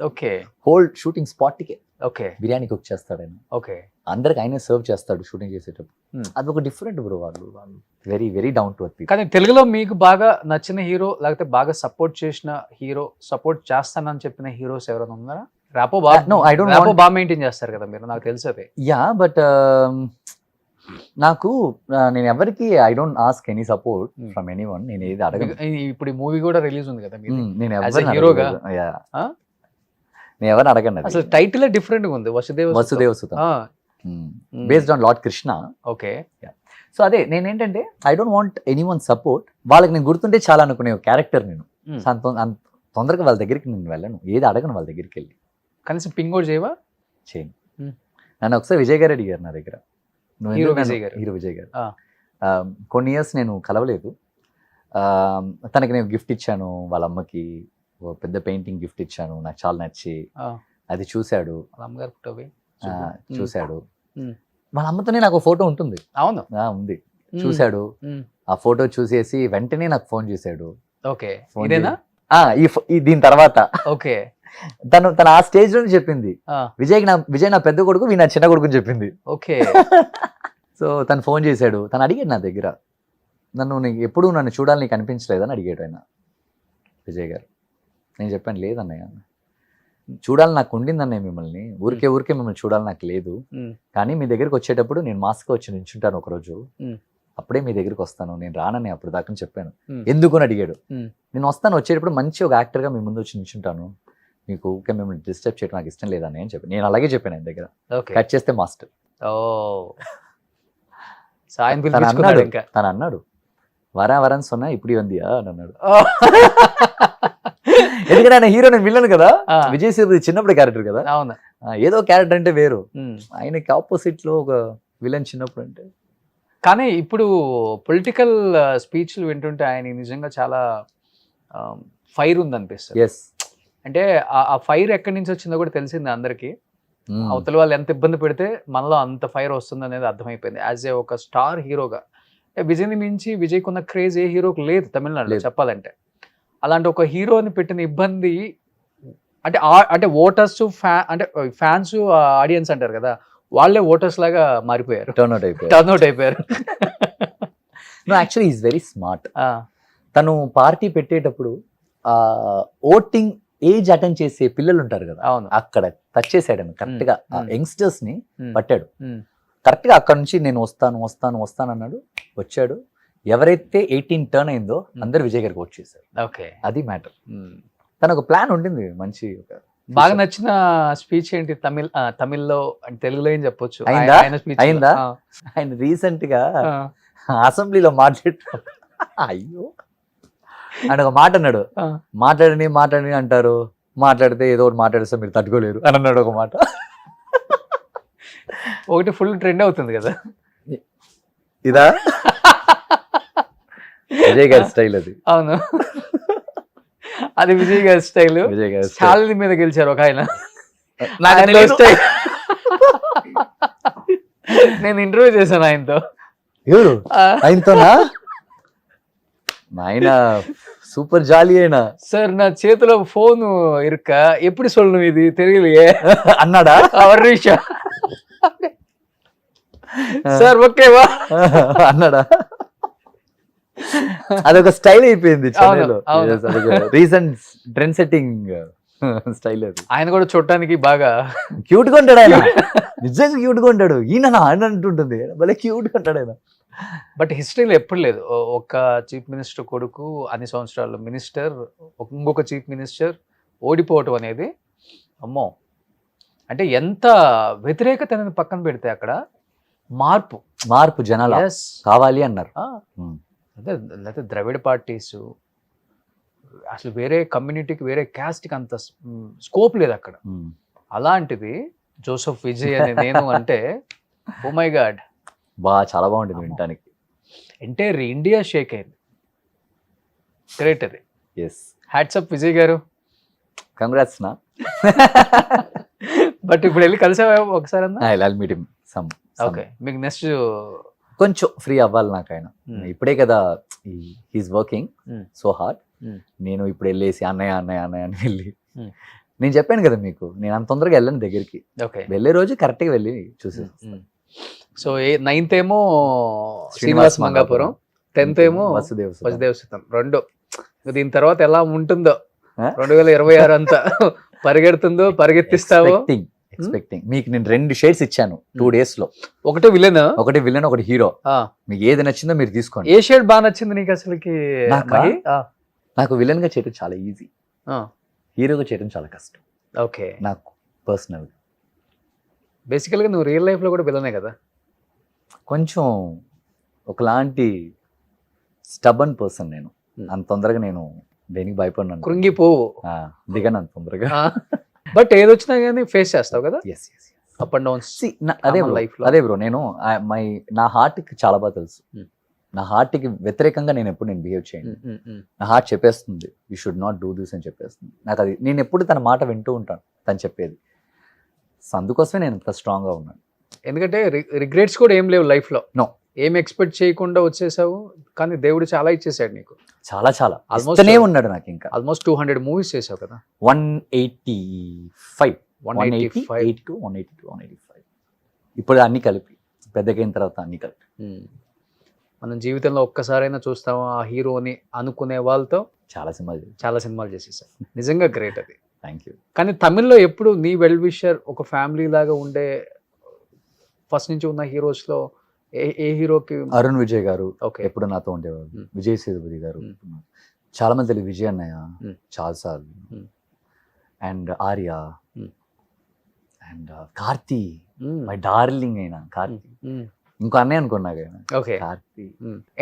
ఓకే, హోల్ షూటింగ్ స్పాట్ కి ఓకే బిర్యానీ కుక్ చేస్తాడు ఆయన. ఓకే, అందరికి ఆయనే సర్వ్ చేస్తాడు షూటింగ్ చేసేటప్పుడు. అదొక డిఫరెంట్ బ్రో, వాళ్ళు very very down to earth. కానీ తెలుగులో మీకు బాగా నచ్చిన హీరో, లేకపోతే బాగా సపోర్ట్ చేసిన హీరో, సపోర్ట్ చేస్తానని చెప్పిన హీరోస్ ఎవరైనా ఉన్నారా? రాపో బాగా మెయింటైన్ చేస్తారు కదా మీరు, నాకు తెలుసు అదే. యా, బట్ నాకు నేను ఎవరికి I don't ask any support Hmm. From any one. నేను ఏది అడగను. ఇప్పుడు ఈ మూవీ కూడా రిలీజ్ ఉంది కదా మీది. నేను As a ఎవరిని hero గా? అడగను. Yeah. ఆ? నేను ఎవరిని అడగను. అసలు టైటిల్ డిఫరెంట్ గా ఉంది, Vasudeva Vasudeva Sutam based on lord Krishna. Okay. So అదే నేనేంటంటే I don't want any one support. వాళ్ళకి నేను గుర్తుంటే చాలా అనుకునే క్యారెక్టర్ నేను. Hmm. సో అంత తొందరగా వాళ్ళ దగ్గరికి నేను వెళ్ళను, ఏది అడగను వాళ్ళ దగ్గరికి వెళ్ళి. కనీసం పింగ్ కూడా చేయవా? చేయను. Hmm. నన్ను ఒకసారి విజయ్ గారు అడిగారు నా దగ్గర, నువ్వు హీరో ఎందుకు విజయ్ గారు. హీరో విజయ్ గారు ఆ. కొన్ని ఇయర్స్ నేను కలవలేదు. తనకి నేను గిఫ్ట్ ఇచ్చాను, వాళ్ళ అమ్మకి ఓ పెద్ద పెయింటింగ్ గిఫ్ట్ ఇచ్చాను, నాకు చాలా నచ్చి. ఆ. అది చూశాడు, వాళ్ళ అమ్మగారు పుట్టవి. చూశాడు. Hmm. వాళ్ళ అమ్మతోనే నాకు ఫోటో ఉంటుంది. అవును. ఉంది. చూశాడు. Hmm. ఆ ఫోటో చూసేసి వెంటనే నాకు ఫోన్ చేశాడు. ఓకే. ఫోన్ ఇదేనా? దీని తర్వాత ఓకే. తను ఆ స్టేజ్ లోనే చెప్పింది, ఆ. విజయ్ నా పెద్ద కొడుకు, నా చిన్న కొడుకు అని చెప్పింది. ఓకే. సో తను ఫోన్ చేశాడు, తను అడిగాడు నా దగ్గర, ఎప్పుడు నన్ను చూడాలని నీకు అనిపించలేదని అడిగాడు ఆయన, విజయ్ గారు. నేను చెప్పాను, లేదన్నయ్య, చూడాలని నాకు ఉండిందన్నయ్య మిమ్మల్ని, ఊరికే మిమ్మల్ని చూడాలని నాకు లేదు. Hmm. కానీ మీ దగ్గరికి వచ్చేటప్పుడు నేను మాస్క్ వచ్చి నించుంటాను ఒకరోజు, Hmm. అప్పుడే మీ దగ్గరికి వస్తాను, నేను రానని అప్పుడు దాకా చెప్పాను. Hmm. ఎందుకు అని అడిగాడు. Hmm. నేను వస్తాను, వచ్చేటప్పుడు మంచి ఒక యాక్టర్గా మీ ముందు వచ్చి నించుంటాను, మీకు ఊరికే మిమ్మల్ని డిస్టర్బ్ చేయడం నాకు ఇష్టం లేదని అని చెప్పి నేను అలాగే చెప్పాను ఆయన దగ్గర. ఓకే. కట్ చేస్తే మాస్టర్ ఓ. సాయం తను పిలిపించుకున్నాడు అన్నాడు, ఇంకా. తను అన్నాడు, వరం సొన్నా ఇప్పుడు ఇవందియా అని అన్నాడు. ఎందుకంటే ఆయన హీరో, నేను విన్నాను కదా, ఆ. విజయ్ సేతుపతి చిన్నప్పుడు క్యారెక్టర్ కదా, అవును. ఏదో క్యారెక్టర్ అంటే వేరు, Hmm. ఆయనకి ఆపోజిట్ లో ఒక విలన్ చిన్నప్పుడు అంటే. కానీ ఇప్పుడు పొలిటికల్ స్పీచ్లు వింటుంటే ఆయన నిజంగా చాలా ఫైర్ ఉంది అనిపిస్తుంది. ఎస్. అంటే ఆ ఫైర్ ఎక్కడి నుంచి వచ్చిందో కూడా తెలిసింది అందరికి. అవతల వాళ్ళు ఎంత ఇబ్బంది పెడితే మనలో అంత ఫైర్ వస్తుంది అనేది అర్థమైపోయింది. యాజ్ ఏ ఒక స్టార్ హీరోగా, విజయ్ని మించి విజయ్కి ఉన్న క్రేజ్ ఏ హీరోకి లేదు తమిళనాడులో లేదు. చెప్పాలంటే. అలాంటి ఒక హీరోని పెట్టిన ఇబ్బంది అంటే ఓటర్స్ అంటే ఫ్యాన్స్ ఆడియన్స్ అంటారు కదా, వాళ్ళే ఓటర్స్ లాగా మారిపోయారు, టర్న్అవుట్ అయిపోయాడు. టర్న్అవుట్ అయిపోయారు. Actually is very smart. తను పార్టీ పెట్టేటప్పుడు ఓటింగ్ ఏజ్ అటెండ్ చేసే పిల్లలు ఉంటారు కదా, అవును. అక్కడ టచ్ చేసాడు కరెక్ట్ గా, యంగ్స్టర్స్ ని Hmm. పట్టాడు Hmm. కరెక్ట్ గా. అక్కడ నుంచి నేను వస్తాను అన్నాడు, వచ్చాడు. ఎవరైతే 18 టర్న్ అయిందో అందరు విజయ్ గారికి ఓట్ చేశారు. ఓకే. అది మ్యాటర్. తన ఒక ప్లాన్ ఉండింది మంచి. బాగా నచ్చిన స్పీచ్ ఏంటి తమిళ్లో అంటే తెలుగులో ఏం చెప్పొచ్చు? అయిందా? ఆయన speech లో. అయిందా? ఆ, ఆయన రీసెంట్ గా ఆ, అసెంబ్లీలో అయ్యో ఆయన ఒక మాట అన్నాడు, ఆ. మాట్లాడని అంటారు, మాట్లాడితే ఏదో ఒకటి మాట్లాడిస్తే మీరు తట్టుకోలేరు అని అన్నాడు ఒక మాట. ఒకటి ఫుల్ ట్రెండ్ అవుతుంది కదా. ఇదా విజయ్ గారి స్టైల్ అది. అవును. అది విజయ్ గారి స్టైల్. విజయ్ గారి style. శాలిని మీద గెలిచారు ఒక ఆయన. నాకు ఆయనలో తెలీదు. style. నేను ఇంటర్వ్యూ చేశాను ఆయనతో. ఎవరు ఆ, ఆయనతోనా? ఆయన సూపర్ జాలీ అయినా సార్ నా చేతిలో ఫోన్ ఇరుక్క ఎప్పుడు சொல்லணும் ఇది తెలియలే అన్నాడా? ஒரு நிமிஷம் సార్ ఓకేవా అన్నాడా? అదొక స్టైల్ అయిపోయింది చెన్నైలో. అవును. రీసెంట్ ట్రెండ్ సెట్టింగ్ స్టైల్ అది. ఆయన కూడా చూడటానికి బాగా క్యూట్ గా ఉంటాడు ఆయన, నిజంగా క్యూట్ గా ఉంటాడు. ఈయన అని అంటుంటుంది, భలే క్యూట్ గా ఉంటాడు ఆయన. బట్ హిస్టరీలో ఎప్పుడు లేదు ఒక చీఫ్ మినిస్టర్ కొడుకు అన్ని సంవత్సరాలు మినిస్టర్, ఇంకొక చీఫ్ మినిస్టర్ ఓడిపోవటం అనేది అమ్మో. అంటే ఎంత వ్యతిరేకత అనేది పక్కన పెడితే అక్కడ మార్పు జనాలు Yes. కావాలి అన్నారు. అదే లేకపోతే ద్రవిడ పార్టీస్ అసలు వేరే కమ్యూనిటీకి వేరే క్యాస్ట్కి అంత స్కోప్ లేదు అక్కడ. అలాంటిది జోసెఫ్ విజయ్ అనే నేను అంటే ఓ మై గాడ్, చాలా బాగుంటుంది వినటానికి. ఎంటైర్ ఇండియా షేక్ అయింది. గ్రేట్ అది. ఎస్, హ్యాట్సప్ విజయ్ గారు. కంగ్రాట్స్ నా. బట్ ఇప్పుడు వెళ్ళి కలిసావా ఒకసారి అన్నా? I meet him some. Okay, మీకు నెక్స్ట్ కొంచెం ఫ్రీ అవ్వాలి నాకు ఆయన. ఇప్పుడే కదా he's working Hmm. So hard. Hmm. నేను ఇప్పుడు వెళ్ళేసి అన్నయ్య అని వెళ్ళి Hmm. నేను చెప్పాను కదా మీకు, నేను అంత తొందరగా వెళ్ళను దగ్గరికి. ఓకే. వెళ్ళే రోజు కరెక్ట్ గా వెళ్ళి చూసి సో 9th ఏమో శ్రీనివాస్ మంగాపురం, 10th ఏమో వసుదేవ్ సుతం. వసుదేవ్ సుతం. రెండు దీని తర్వాత ఎలా ఉంటుందో Huh? 2026 అంతా పరిగెడుతుందో పరిగెత్తిస్తావో. ఎక్స్పెక్టింగ్. మీకు నేను 2 షేడ్స్ ఇచ్చాను 2 days లో. ఒకటే విలన్, ఒకటి విలన్, ఒకటి హీరో. మీకు ఏది నచ్చిందో మీరు తీసుకోండి. ఏ షేడ్ బాగా నచ్చింది నీకు అసలుకి? నాకా? నాకు విలన్ గా చేయడం చాలా ఈజీ, హీరోగా చేయడం చాలా కష్టం ఓకే. నాకు పర్సనల్. బేసికల్ గా నువ్వు రియల్ లైఫ్ లో కూడా విలనే కదా? కొంచెం ఒకలాంటి స్టబన్ పర్సన్ నేను. అంత తొందరగా నేను దేనికి భయపడినాను, కృంగిపోవు, దిగను అంత తొందరగా. బట్ ఏదొచ్చినా కానీ ఫేస్ చేస్తావు కదా yes yes. Up and downs. అదే life లో. అదే బ్రో, నేను నా హార్ట్కి చాలా బాగా తెలుసు. నా హార్ట్కి వ్యతిరేకంగా నేను ఎప్పుడు బిహేవ్ చేయను. నా హార్ట్ చెప్పేస్తుంది you should not do this అని చెప్పేస్తుంది నాకు. అది నేను ఎప్పుడు తన మాట వింటూ ఉంటాను తను చెప్పేది. సో అందుకోసమే నేను ఇంత స్ట్రాంగ్గా ఉన్నాను. ఎందుకంటే రిగ్రెట్స్ కూడా ఏం లేవు లైఫ్ లో. నో, ఏం ఎక్స్పెక్ట్ చేయకుండా వచ్చేసావు, కానీ దేవుడు చాలా ఇచ్చేసాడు నీకు. చాలా చాలా Almost- ఆల్మోస్ట్ ఉన్నాడు నాకు. ఇంకా ఆల్మోస్ట్ 200 మూవీస్ చేసావు కదా? 185 185 ఇప్పుడు అన్ని కలిపి పెద్దగైన తర్వాత అన్ని కలిపి. మనం జీవితంలో ఒక్కసారైనా చూస్తాము ఆ హీరోని అనుకునే వాళ్ళతో చాలా సినిమాలు. చాలా సినిమాలు చేసేసావు. నిజంగా గ్రేట్ అది. Thank you. కానీ తమిళ్లో ఎప్పుడు నీ వెల్ విషర్ ఒక ఫ్యామిలీ లాగా ఉండే ఫస్ట్ నుంచి ఉన్న హీరోస్ లో ఏ హీరోకి? అరుణ్ విజయ్ గారు ఓకే. ఎప్పుడు నాతో ఉండేవాళ్ళు. Hmm. విజయ్ సేతుపతి గారు, Hmm. చాలా మంది తెలుగు, విజయ్ అన్నయ్య Hmm. చాలాసార్లు, Hmm. And Arya, Hmm. And Karthi, my darling అయిన కార్తీ. ఇంకో అన్నయ్య అనుకున్నాగా okay. Karthi.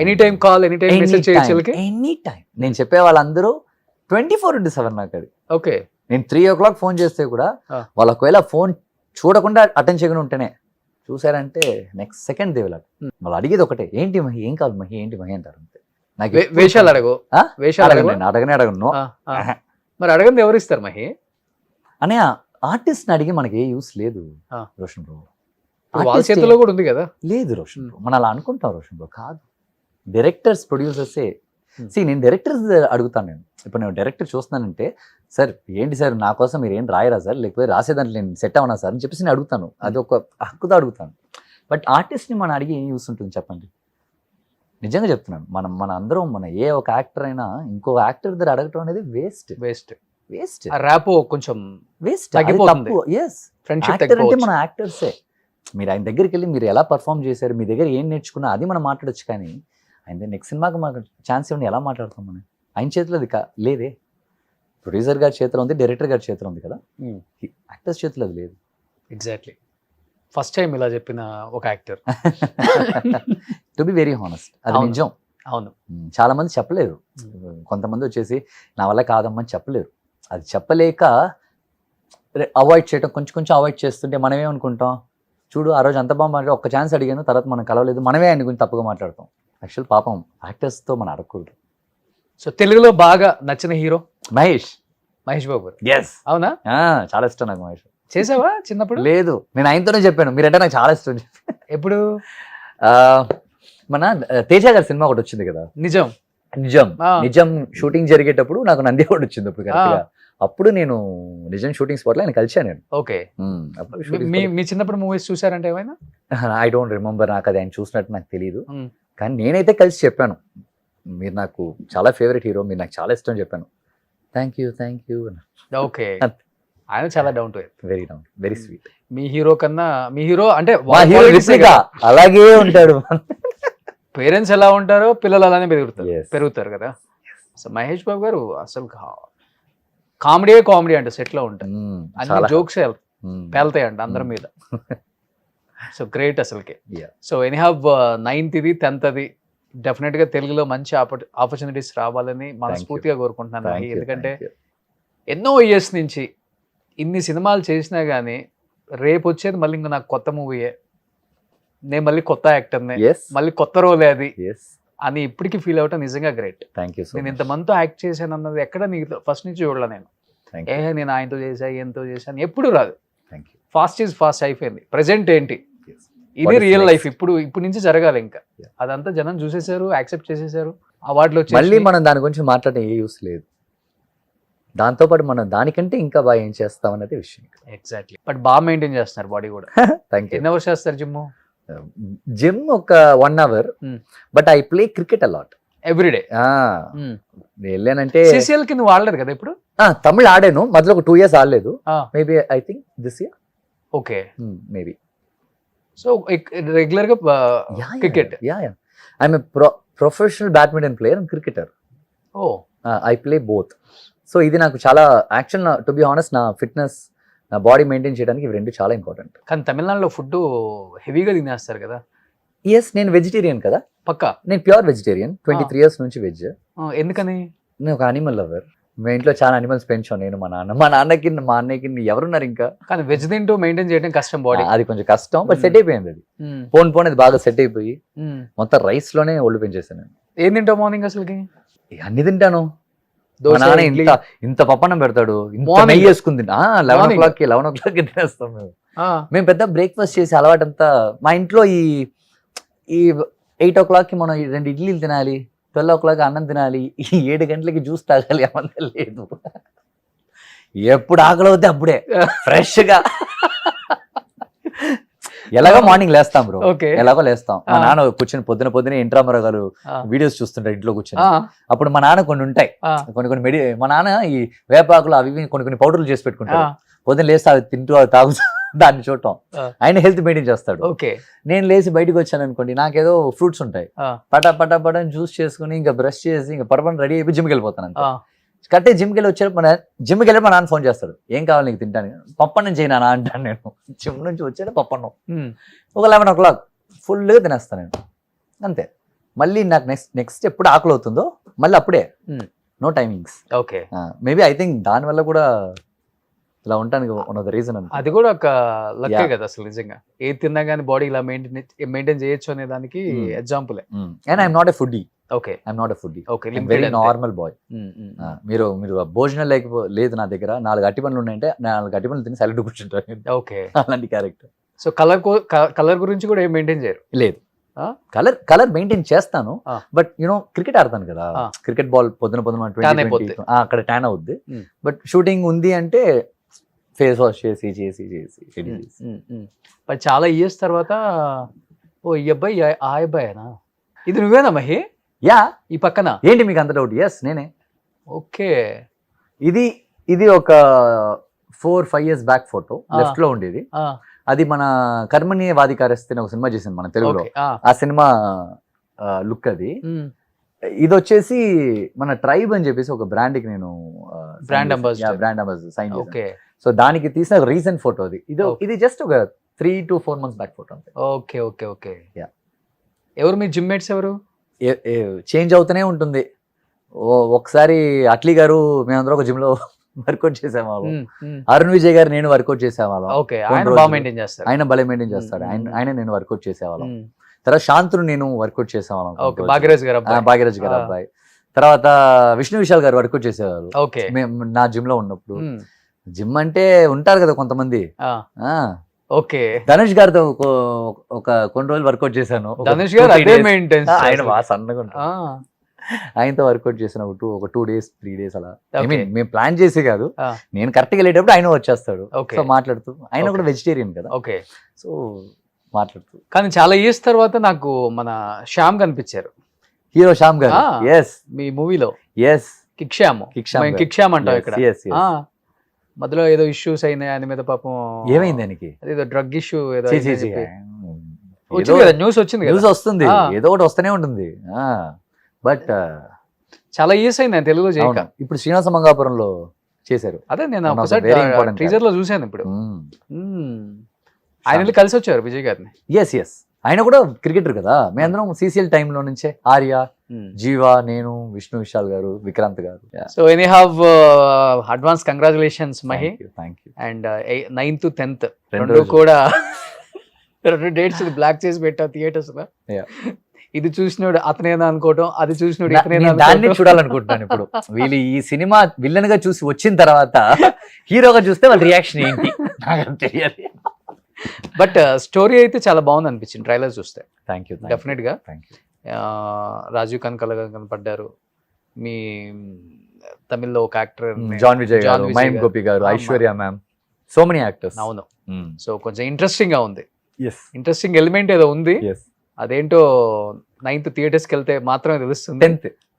Any time call, any time message చేయొచ్చు వీళ్ళకి? Any time. నేను చెప్పే వాళ్ళందరూ 24/7 నాకు అది. ఓకే. నేను 3 o'clock ఫోన్ చేస్తే కూడా Ah. వాళ్ళు ఒకవేళ ఫోన్ చూడకుండా అటెండ్ చేయకుండా ఉంటేనే చూసారంటే నెక్స్ట్ సెకండ్ దేవులాడు. వాళ్ళు అడిగేది ఒకటే, ఏంటి మహి, ఏం కాదు మహి, ఏంటి మహి అంటారు అంతే. నాకు ఎప్పుడు వేషాలు అడగు, ఆ? వేషాలు అడగు. నేను అడగను. ఆ, ఆ. మరి అడగంది ఎవరు ఇస్తారు మహి? అనే ఆర్టిస్ట్ అడిగి మనకి ఏ యూస్ లేదు ఆ. రోషన్ బ్రో. వాళ్ళ చేతిలో కూడా ఉంది కదా. లేదు రోషన్ బ్రో, మనం అలా అనుకుంటాం రోషన్ బ్రో. కాదు, డైరెక్టర్స్, ప్రొడ్యూసర్సే. నేను డైరెక్టర్స్ అడుగుతాను. నేను ఇప్పుడు నేను డైరెక్టర్ చూస్తున్నానంటే, సార్ ఏంటి సార్ నా కోసం మీరు ఏం రాయరా సార్, లేకపోతే రాసేదాంట్లో నేను సెట్ అవునా సార్ అని చెప్పేసి నేను అడుగుతాను. అది ఒక హక్కుతో అడుగుతాను. బట్ ఆర్టిస్ట్ని మనం అడిగి ఏం యూస్ ఉంటుంది చెప్పండి? నిజంగా చెప్తున్నాను. మన అందరం, మన ఏ ఒక యాక్టర్ అయినా ఇంకో యాక్టర్ దగ్గర అడగటం అనేది వేస్ట్ వేస్ట్. వేస్ట్ ఆ ర్యాపో కొంచెం వేస్ట్ తగ్గిపోతుంది. ఎస్, ఫ్రెండ్షిప్ యాక్టర్ అంటే మన యాక్టర్సే. మీరు ఆయన దగ్గరికి వెళ్ళి మీరు ఎలా పర్ఫామ్ చేశారు, మీ దగ్గర ఏం నేర్చుకున్నా అది మనం మాట్లాడొచ్చు. కానీ ఆయన నెక్స్ట్ సినిమాకి మాకు ఛాన్స్ ఇవ్వండి, ఎలా మాట్లాడతాం మనం? ఆయన చేతిలో అది లేదే. ప్రొడ్యూసర్ గారి చేతిలో ఉంది, డైరెక్టర్ గారి చేతిలో ఉంది కదా, యాక్టర్స్ చేతిలో అది లేదు. ఎగ్జాక్ట్లీ. ఫస్ట్ టైం ఇలా చెప్పిన ఒక actor. To be very honest, అది అవును. నిజం. అవును. చాలా మంది చెప్పలేరు. కొంతమంది వచ్చేసి నా వల్ల కాదమ్మని చెప్పలేరు. అది చెప్పలేక అవాయిడ్ చేయడం, కొంచెం కొంచెం అవాయిడ్ చేస్తుంటే మనం ఏమనుకుంటాం, చూడు ఆ రోజు అంత బాగా మాట్లాడి ఒక్క ఛాన్స్ అడిగాను, తర్వాత మనం కలవలేదు, మనమే ఆయన గురించి తప్పుగా మాట్లాడతాం. యాక్చువల్ పాపం యాక్టర్స్తో మనం అడగకూడదు. సో తెలుగులో బాగా నచ్చిన హీరో? మహేష్ బాబు గారు. ఎస్, అవునా? చాలా ఇష్టం నాకు మహేష్. చేసావా చిన్నప్పుడు? లేదు, నేను ఆయనతోనే చెప్పాను మీరంటే నాకు చాలా ఇష్టం. ఎప్పుడు? మన తేజ గారి సినిమా ఒకటి వచ్చింది కదా, నిజం. నిజం. ఆ. నిజం షూటింగ్ జరిగేటప్పుడు నాకు నంది అవార్డు వచ్చింది అప్పుడు కరెక్ట్గా. అప్పుడు నేను నిజం షూటింగ్ స్పాట్ లో ఆయన కలిశాను నేను. ఓకే. మీ చిన్నప్పుడు మూవీస్ చూసారంటే ఏమైనా? ఐ డోంట్ రిమెంబర్, నాకు అది ఆయన చూసినట్టు నాకు తెలియదు. Hmm. కానీ నేనైతే కలిసి చెప్పాను, మీరు నాకు చాలా ఫేవరెట్ హీరో, మీరు నాకు చాలా ఇష్టం చెప్పాను. Thank you okay. ఆయన చాలా down to earth, very down, very sweet. Me hero కన్నా, మీ హీరో అంటే మా హీరో రిత్విక అలాగే ఉంటాడు. పేరెంట్స్ ఎలా ఉంటారో పిల్లలు అలానే Yes. పెరుగుతారు కదా. సో మహేష్ బాబు గారు అసలు కామెడీ అంట, సెట్ లో ఉంటాయి అన్ని జోక్స్ పేలుతాయి అంట అందరి మీద. సో గ్రేట్ అసలుకి. Yeah. So anyhow 9th, 10th definite గా తెలుగులో మంచి ఆపర్చునిటీస్ రావాలని మనస్ఫూర్తిగా కోరుకుంటున్నాను. ఎందుకంటే ఎన్నో ఇయర్స్ నుంచి ఇన్ని సినిమాలు చేసినా గానీ రేపు వచ్చేది మళ్ళీ ఇంకా నాకు కొత్త మూవీయే, నేను మళ్ళీ కొత్త యాక్టర్నే, మళ్ళీ కొత్త రోలే అది అని ఇప్పటికీ ఫీల్ అవటం నిజంగా గ్రేట్. నేను ఇంతమందితో యాక్ట్ చేశాను అన్నది ఎక్కడ నీకు ఫస్ట్ నుంచి చూడలే నేను. నేను ఆయనతో చేశా, ఈయనతో చేశాను ఎప్పుడు రాదు. ఫాస్ట్ ఈజ్ ఫాస్ట్ అయిపోయింది. ప్రజెంట్ ఏంటి, ఇది రియల్ లైఫ్. ఇప్పుడు నుంచి జరగాలి. ఇంకా అదంతా జనం చూసేశారు, యాక్సెప్ట్ చేసేసారు, అవార్డులు వచ్చి మళ్ళీ మనం దాని గురించి మాట్లాడడం ఏ యూస్ లేదు. దాంతోపాటు మనం దానికంటే ఇంకా బాగా ఏం చేస్తాం అనేది విషయం. ఎగ్జాక్ట్లీ. బట్ బాగా మెయింటైన్ చేస్తున్నారు బాడీ కూడా. Thank you. ఎన్ని అవర్స్ చేస్తారు జిమ్? ఒక 1 hour. But I play cricket a lot everyday. వెళ్ళానంటే సిసిఎల్ కి నువ్వు ఆడలేదు కదా ఇప్పుడు? తమిళ్ ఆడాను, మధ్యలో ఒక 2 years ఆడలేదు. Maybe I think this year. Okay. Maybe. So regular గా cricket. Yeah I'm professional badminton player and cricketer. Oh I play both. So ఇది నాకు చాలా యాక్చువల్, టు బి ఆనెస్ట్, నా ఫిట్నెస్, నా బాడీ మెయింటైన్ చేయడానికి ఇవి రెండు చాలా ఇంపార్టెంట్. కానీ తమిళనాడులో ఫుడ్ హెవీగా తినేస్తారు కదా. ఎస్, నేను వెజిటేరియన్ కదా, పక్కా. నేను ప్యూర్ వెజిటేరియన్. 23 years నుంచి వెజ్. ఎందుకని? నేను ఒక అనిమల్ లవర్. మా ఇంట్లో చాలా అనిమల్స్ పెంచాను నేను, మా నాన్నకి మా అన్నయ్యకి ఎవరున్నారు ఇంకా. కానీ వెజ్ తింటూ మెయింటైన్ చేయడం కష్టం బాడీ. అది కొంచెం కష్టం, బట్ సెట్ అయిపోయింది. అది పోన్ అది బాగా సెట్ అయిపోయి మొత్తం రైస్ లోనే ఒళ్ళు పెంచేసాను నేను. ఏం తింటావు మార్నింగ్ అసలుకి? అన్ని తింటాను. దోశ, మా నాన్న ఇడ్లీ? ఇంత పప్పన్నం పెడతాడు, ఇంత Morning. నెయ్యి వేసుకుని 11 Morning. o'clock తినేస్తాం మేము. మేము పెద్ద బ్రేక్ఫాస్ట్ చేసే అలవాటు అంతా మా ఇంట్లో. ఈ 8 o'clock మనం 2 ఇడ్లీలు తినాలి, 12 o'clock అన్నం తినాలి, 7 గంటలకి జ్యూస్ తాగాలి అవంతా లేదు. ఎప్పుడు ఆకలి అవుతే అప్పుడే ఫ్రెష్ గా. ఎలాగో మార్నింగ్ లేస్తాం బ్రో, ఓకే. ఎలాగో లేస్తాం. మా నాన్న కూర్చొని పొద్దునే ఎన్టీఆర్ గారు వీడియోస్ చూస్తుంటారు ఇంట్లో కూర్చొని. అప్పుడు మా నాన్న కొన్ని ఉంటాయి, కొన్ని మా నాన్న ఈ వేపాకులు అవి కొన్ని పౌడర్లు చేసి పెట్టుకుంటారు. పొద్దున లేస్తే అవి తింటూ అవి తాగుతూ దాన్ని చూడటం. ఆయన హెల్త్ మెయింటైన్ చేస్తాడు. ఓకే. నేను లేచి బయటకు వచ్చాను అనుకోండి, నాకేదో ఫ్రూట్స్ ఉంటాయి, పటా జ్యూస్ చేసుకుని ఇంకా బ్రష్ చేసి ఇంకా పరపని రెడీ అయిపోయి జిమ్కి వెళ్ళిపోతాను. కట్టే జిమ్కి వెళ్ళి వచ్చారు, జిమ్కి వెళ్ళి మా నాన్న ఫోన్ చేస్తాడు, ఏం కావాలి నీకు తింటాను. పప్పన్నం చేయనా అంటాను నేను. జిమ్ నుంచి వచ్చాడు పప్పన్నం. ఒక 11 o'clock ఫుల్గా తినేస్తాను నేను, అంతే. మళ్ళీ నాకు నెక్స్ట్ ఎప్పుడు ఆకలి అవుతుందో మళ్ళీ అప్పుడే, no timings. Okay. Maybe I think దానివల్ల కూడా ఇలా ఉంటానికి వన్ ఆఫ్ ద రీజన్. అది కూడా ఒక లక్కే కదా అసలు నిజంగా. ఏ తిన్నా గానీ బాడీ ఇలా మెయింటైన్ చేయొచ్చు అనే దానికి example. And I'm not a foodie. Okay. I'm not a foodie. Okay. Very normal boy. మీరు భోజనం లేదు నా దగ్గర, 4 అట్టి పనులు ఉన్నాయంటే 4 అట్టి పనులు తిని సైలెంట్ కూర్చుంటారు. ఓకే. అలాంటి క్యారెక్టర్. సో కలర్ గురించి కూడా ఏం మెయింటైన్ చేయరు? లేదు, కలర్ మెయింటైన్ చేస్తాను, బట్ క్రికెట్ ఆడతాను కదా, క్రికెట్ బాల్ పొద్దున 20 అక్కడ ట్యాన్ అవుద్ది. బట్ షూటింగ్ ఉంది అంటే ఫేస్ వాష్ చేసి మరి చాలా ఇయర్స్ తర్వాత ఓ ఈ అబ్బాయి ఆ అబ్బాయేనా, ఇది నువ్వేనా మహి? యా. ఈ పక్కన ఏంటి మీకు అంత డౌట్? ఎస్, నేనే. ఓకే. ఇది ఒక 4-5 years బ్యాక్ ఫోటో, లెఫ్ట్ లో ఉండేది. అది మన కర్మణ్య వాదికారస్తే ఒక సినిమా చేసింది మన తెలుగులో. ఆ సినిమా లుక్ అది. ఇది వచ్చేసి మన ట్రైబ్ అని చెప్పేసి ఒక బ్రాండ్ కి నేను బ్రాండ్ అంబాసిడర్ సైన్ చేశాను. ఓకే. సో దానికి తీసిన రీసెంట్ ఫోటో అది. ఇది జస్ట్ ఒక 3 to 4 months బ్యాక్ ఫోటో అంతే. Okay okay okay. ఎవరు మీ జిమ్ మేట్స్ ఎవరు? చేంజ్ అవుతూనే ఉంటుంది. ఒకసారి అట్లీ గారు మేమందరం ఒక జిమ్ లో వర్కౌట్ చేసేవాళ్ళం. అరుణ్ విజయ్ గారు నేను వర్కౌట్ చేసేవాళ్ళం. ఆయన భలే మెయింటైన్ చేస్తాడు. ఆయన నేను వర్కౌట్ చేసేవాళ్ళం. తర్వాత శాంతును నేను వర్కౌట్ చేసేవాళ్ళం. భాగ్యరాజ్ గారు అబ్బాయి. తర్వాత విష్ణు విశాల్ గారు వర్కౌట్ చేసేవారు మేము నా జిమ్ లో ఉన్నప్పుడు. జిమ్ అంటే ఉంటారు కదా కొంతమంది. ఓకే. ధనుష్ గారితో ఒక కొన్ని రోజులు వర్కౌట్ చేశాను. ధనుష్ గారు ఆయన బాగా సన్నగా ఉంటారు. ఆయనతో వర్కౌట్ చేసిన ఒక 2 days 3 days అలా. ఐ మీన్ మేము ప్లాన్ చేసి కాదు, నేను కరెక్ట్ గా వెళ్ళేటప్పుడు ఆయన వచ్చేస్తాడు. సో మాట్లాడుతూ, ఆయన కూడా వెజిటేరియన్ కదా. ఓకే. సో మాట్లాడుతూ. కానీ చాలా ఇయర్స్ తర్వాత నాకు మన శ్యామ్ కనిపించారు, హీరో శ్యామ్ గారు. ఎస్, మీ మూవీలో. ఎస్, కిక్ శ్యామ్ అంటాం ఇక్కడ. మధ్యలో ఏదో ఇష్యూస్ అయినాయి ఆయన మీద, పాపం. ఏమైంది ఆయనకి? ఏదో డ్రగ్ ఇష్యూ ఏదో న్యూస్ వచ్చింది. న్యూస్ వస్తుంది, ఏదో ఒకటి వస్తూనే ఉంటుంది. బట్ చాలా ఇయర్స్ అయింది ఆయన తెలుగులో చేయక. ఇప్పుడు శ్రీనివాస మంగాపురంలో చేశారు. అదే నేను టీజర్ లో చూసాను ఇప్పుడు. ఆయన కలిసి వచ్చారు విజయ్ గారిని. ఎస్, ఆయన కూడా క్రికెటర్ కదా. మేమందరం CCL టైంలో నుంచే, ఆర్య, జీవా, నేను, విష్ణు విశాల్ గారు, విక్రాంత్ గారు. So anyhow advance congratulations Mahi. Thank you. And 9th 10th రెండు కూడా 2 dates బ్లాక్ చేసి పెట్టా థియేటర్స్ లో. ఇది చూసినోడు అతనేనా అనుకోవటం, అది చూసినోడు ఇతనేనా దాన్ని చూడాలనుకుంటున్నాను ఇప్పుడు. వీళ్ళు ఈ సినిమా విల్లన్ గా చూసి వచ్చిన తర్వాత హీరోగా చూస్తే వాళ్ళ రియాక్షన్ ఏంటి నాకు తెలియాలి. బట్ స్టోరీ అయితే చాలా బాగుంది అనిపించింది ట్రైలర్ చూస్తే. Thank you. డెఫినెట్ గా. రాజీవ్ కనకాల కనపడ్డారు. మీ తమిళ్లో ఒక యాక్టర్ జాన్ విజయ్ గారు, మహేమ్ గోపి గారు, Aishwarya ma'am, so many actors. అవును. సో కొంచెం ఇంట్రెస్టింగ్ గా ఉంది. ఇంట్రెస్టింగ్ ఎలిమెంట్ ఏదో ఉంది. అదేంటో 9th థియేటర్స్ కి వెళ్తే మాత్రమే తెలుస్తుంది.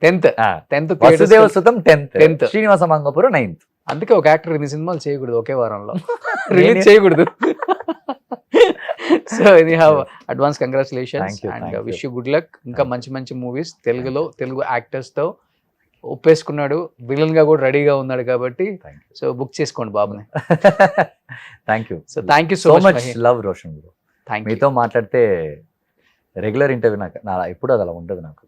10th వసుదేవసుతం 10th, Srinivasa Mangapuram 9th. అందుకే ఒక యాక్టర్ ఇన్ని సినిమాలు చేయకూడదు ఒకే వారంలో, రిలీజ్ చేయకూడదు. సో ఇది have advance congratulations Thank you, and thank you. Wish you good luck ఇంకా మంచి మంచి మూవీస్ తెలుగులో తెలుగు యాక్టర్స్ తో ఒప్పేసుకున్నాడు, విలన్ గా కూడా రెడీగా ఉన్నాడు కాబట్టి థ్యాంక్ యూ సో బుక్ చేసుకోండి బాబుని. Thank you so thank you so so much much. Love Roshan bro. Thank you. మీతో మాట్లాడితే రెగ్యులర్ ఇంటర్వ్యూ నా ఎప్పుడు అది అలా ఉండదు నాకు.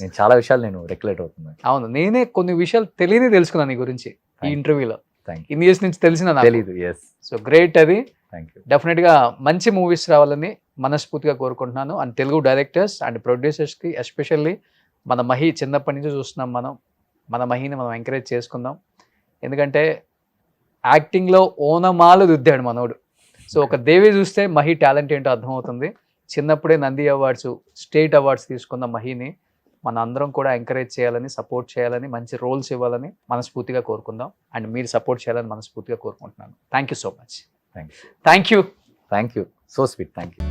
నేను చాలా విషయాలు నేను రెగ్యులేట్ అవుతున్నాను. అవును, నేనే కొన్ని విషయాలు తెలియని తెలుసుకున్నాను నీ గురించి ఈ Thank you. ఇంటర్వ్యూలో. Thank you. ఇన్ని ఇయర్స్ నుంచి తెలిసిన నాకు. తెలీదు. ఎస్. సో గ్రేట్ అది. Thank you. డెఫినెట్ గా మంచి మూవీస్ రావాలని మనస్ఫూర్తిగా కోరుకుంటున్నాను. And Telugu directors and producers కి ఎస్పెషల్లీ మన మహి చిన్నప్పటి నుంచి చూస్తున్నాం మనం, మన మహిని మనం ఎంకరేజ్ చేసుకుందాం. ఎందుకంటే యాక్టింగ్లో ఓనమాలు దిద్దాడు మనోడు. సో ఒక దేవి చూస్తే మహి టాలెంట్ ఏంటో అర్థమవుతుంది. చిన్నప్పుడే నంది అవార్డ్స్, స్టేట్ అవార్డ్స్ తీసుకున్న మహిని మన అందరం కూడా ఎంకరేజ్ చేయాలని, సపోర్ట్ చేయాలని, మంచి రోల్స్ ఇవ్వాలని మనస్ఫూర్తిగా కోరుకుందాం. అండ్ మీరు సపోర్ట్ చేయాలని మనస్ఫూర్తిగా కోరుకుంటున్నాను. Thank you so much. Thank you. Thank you. Thank you. So sweet. Thank you.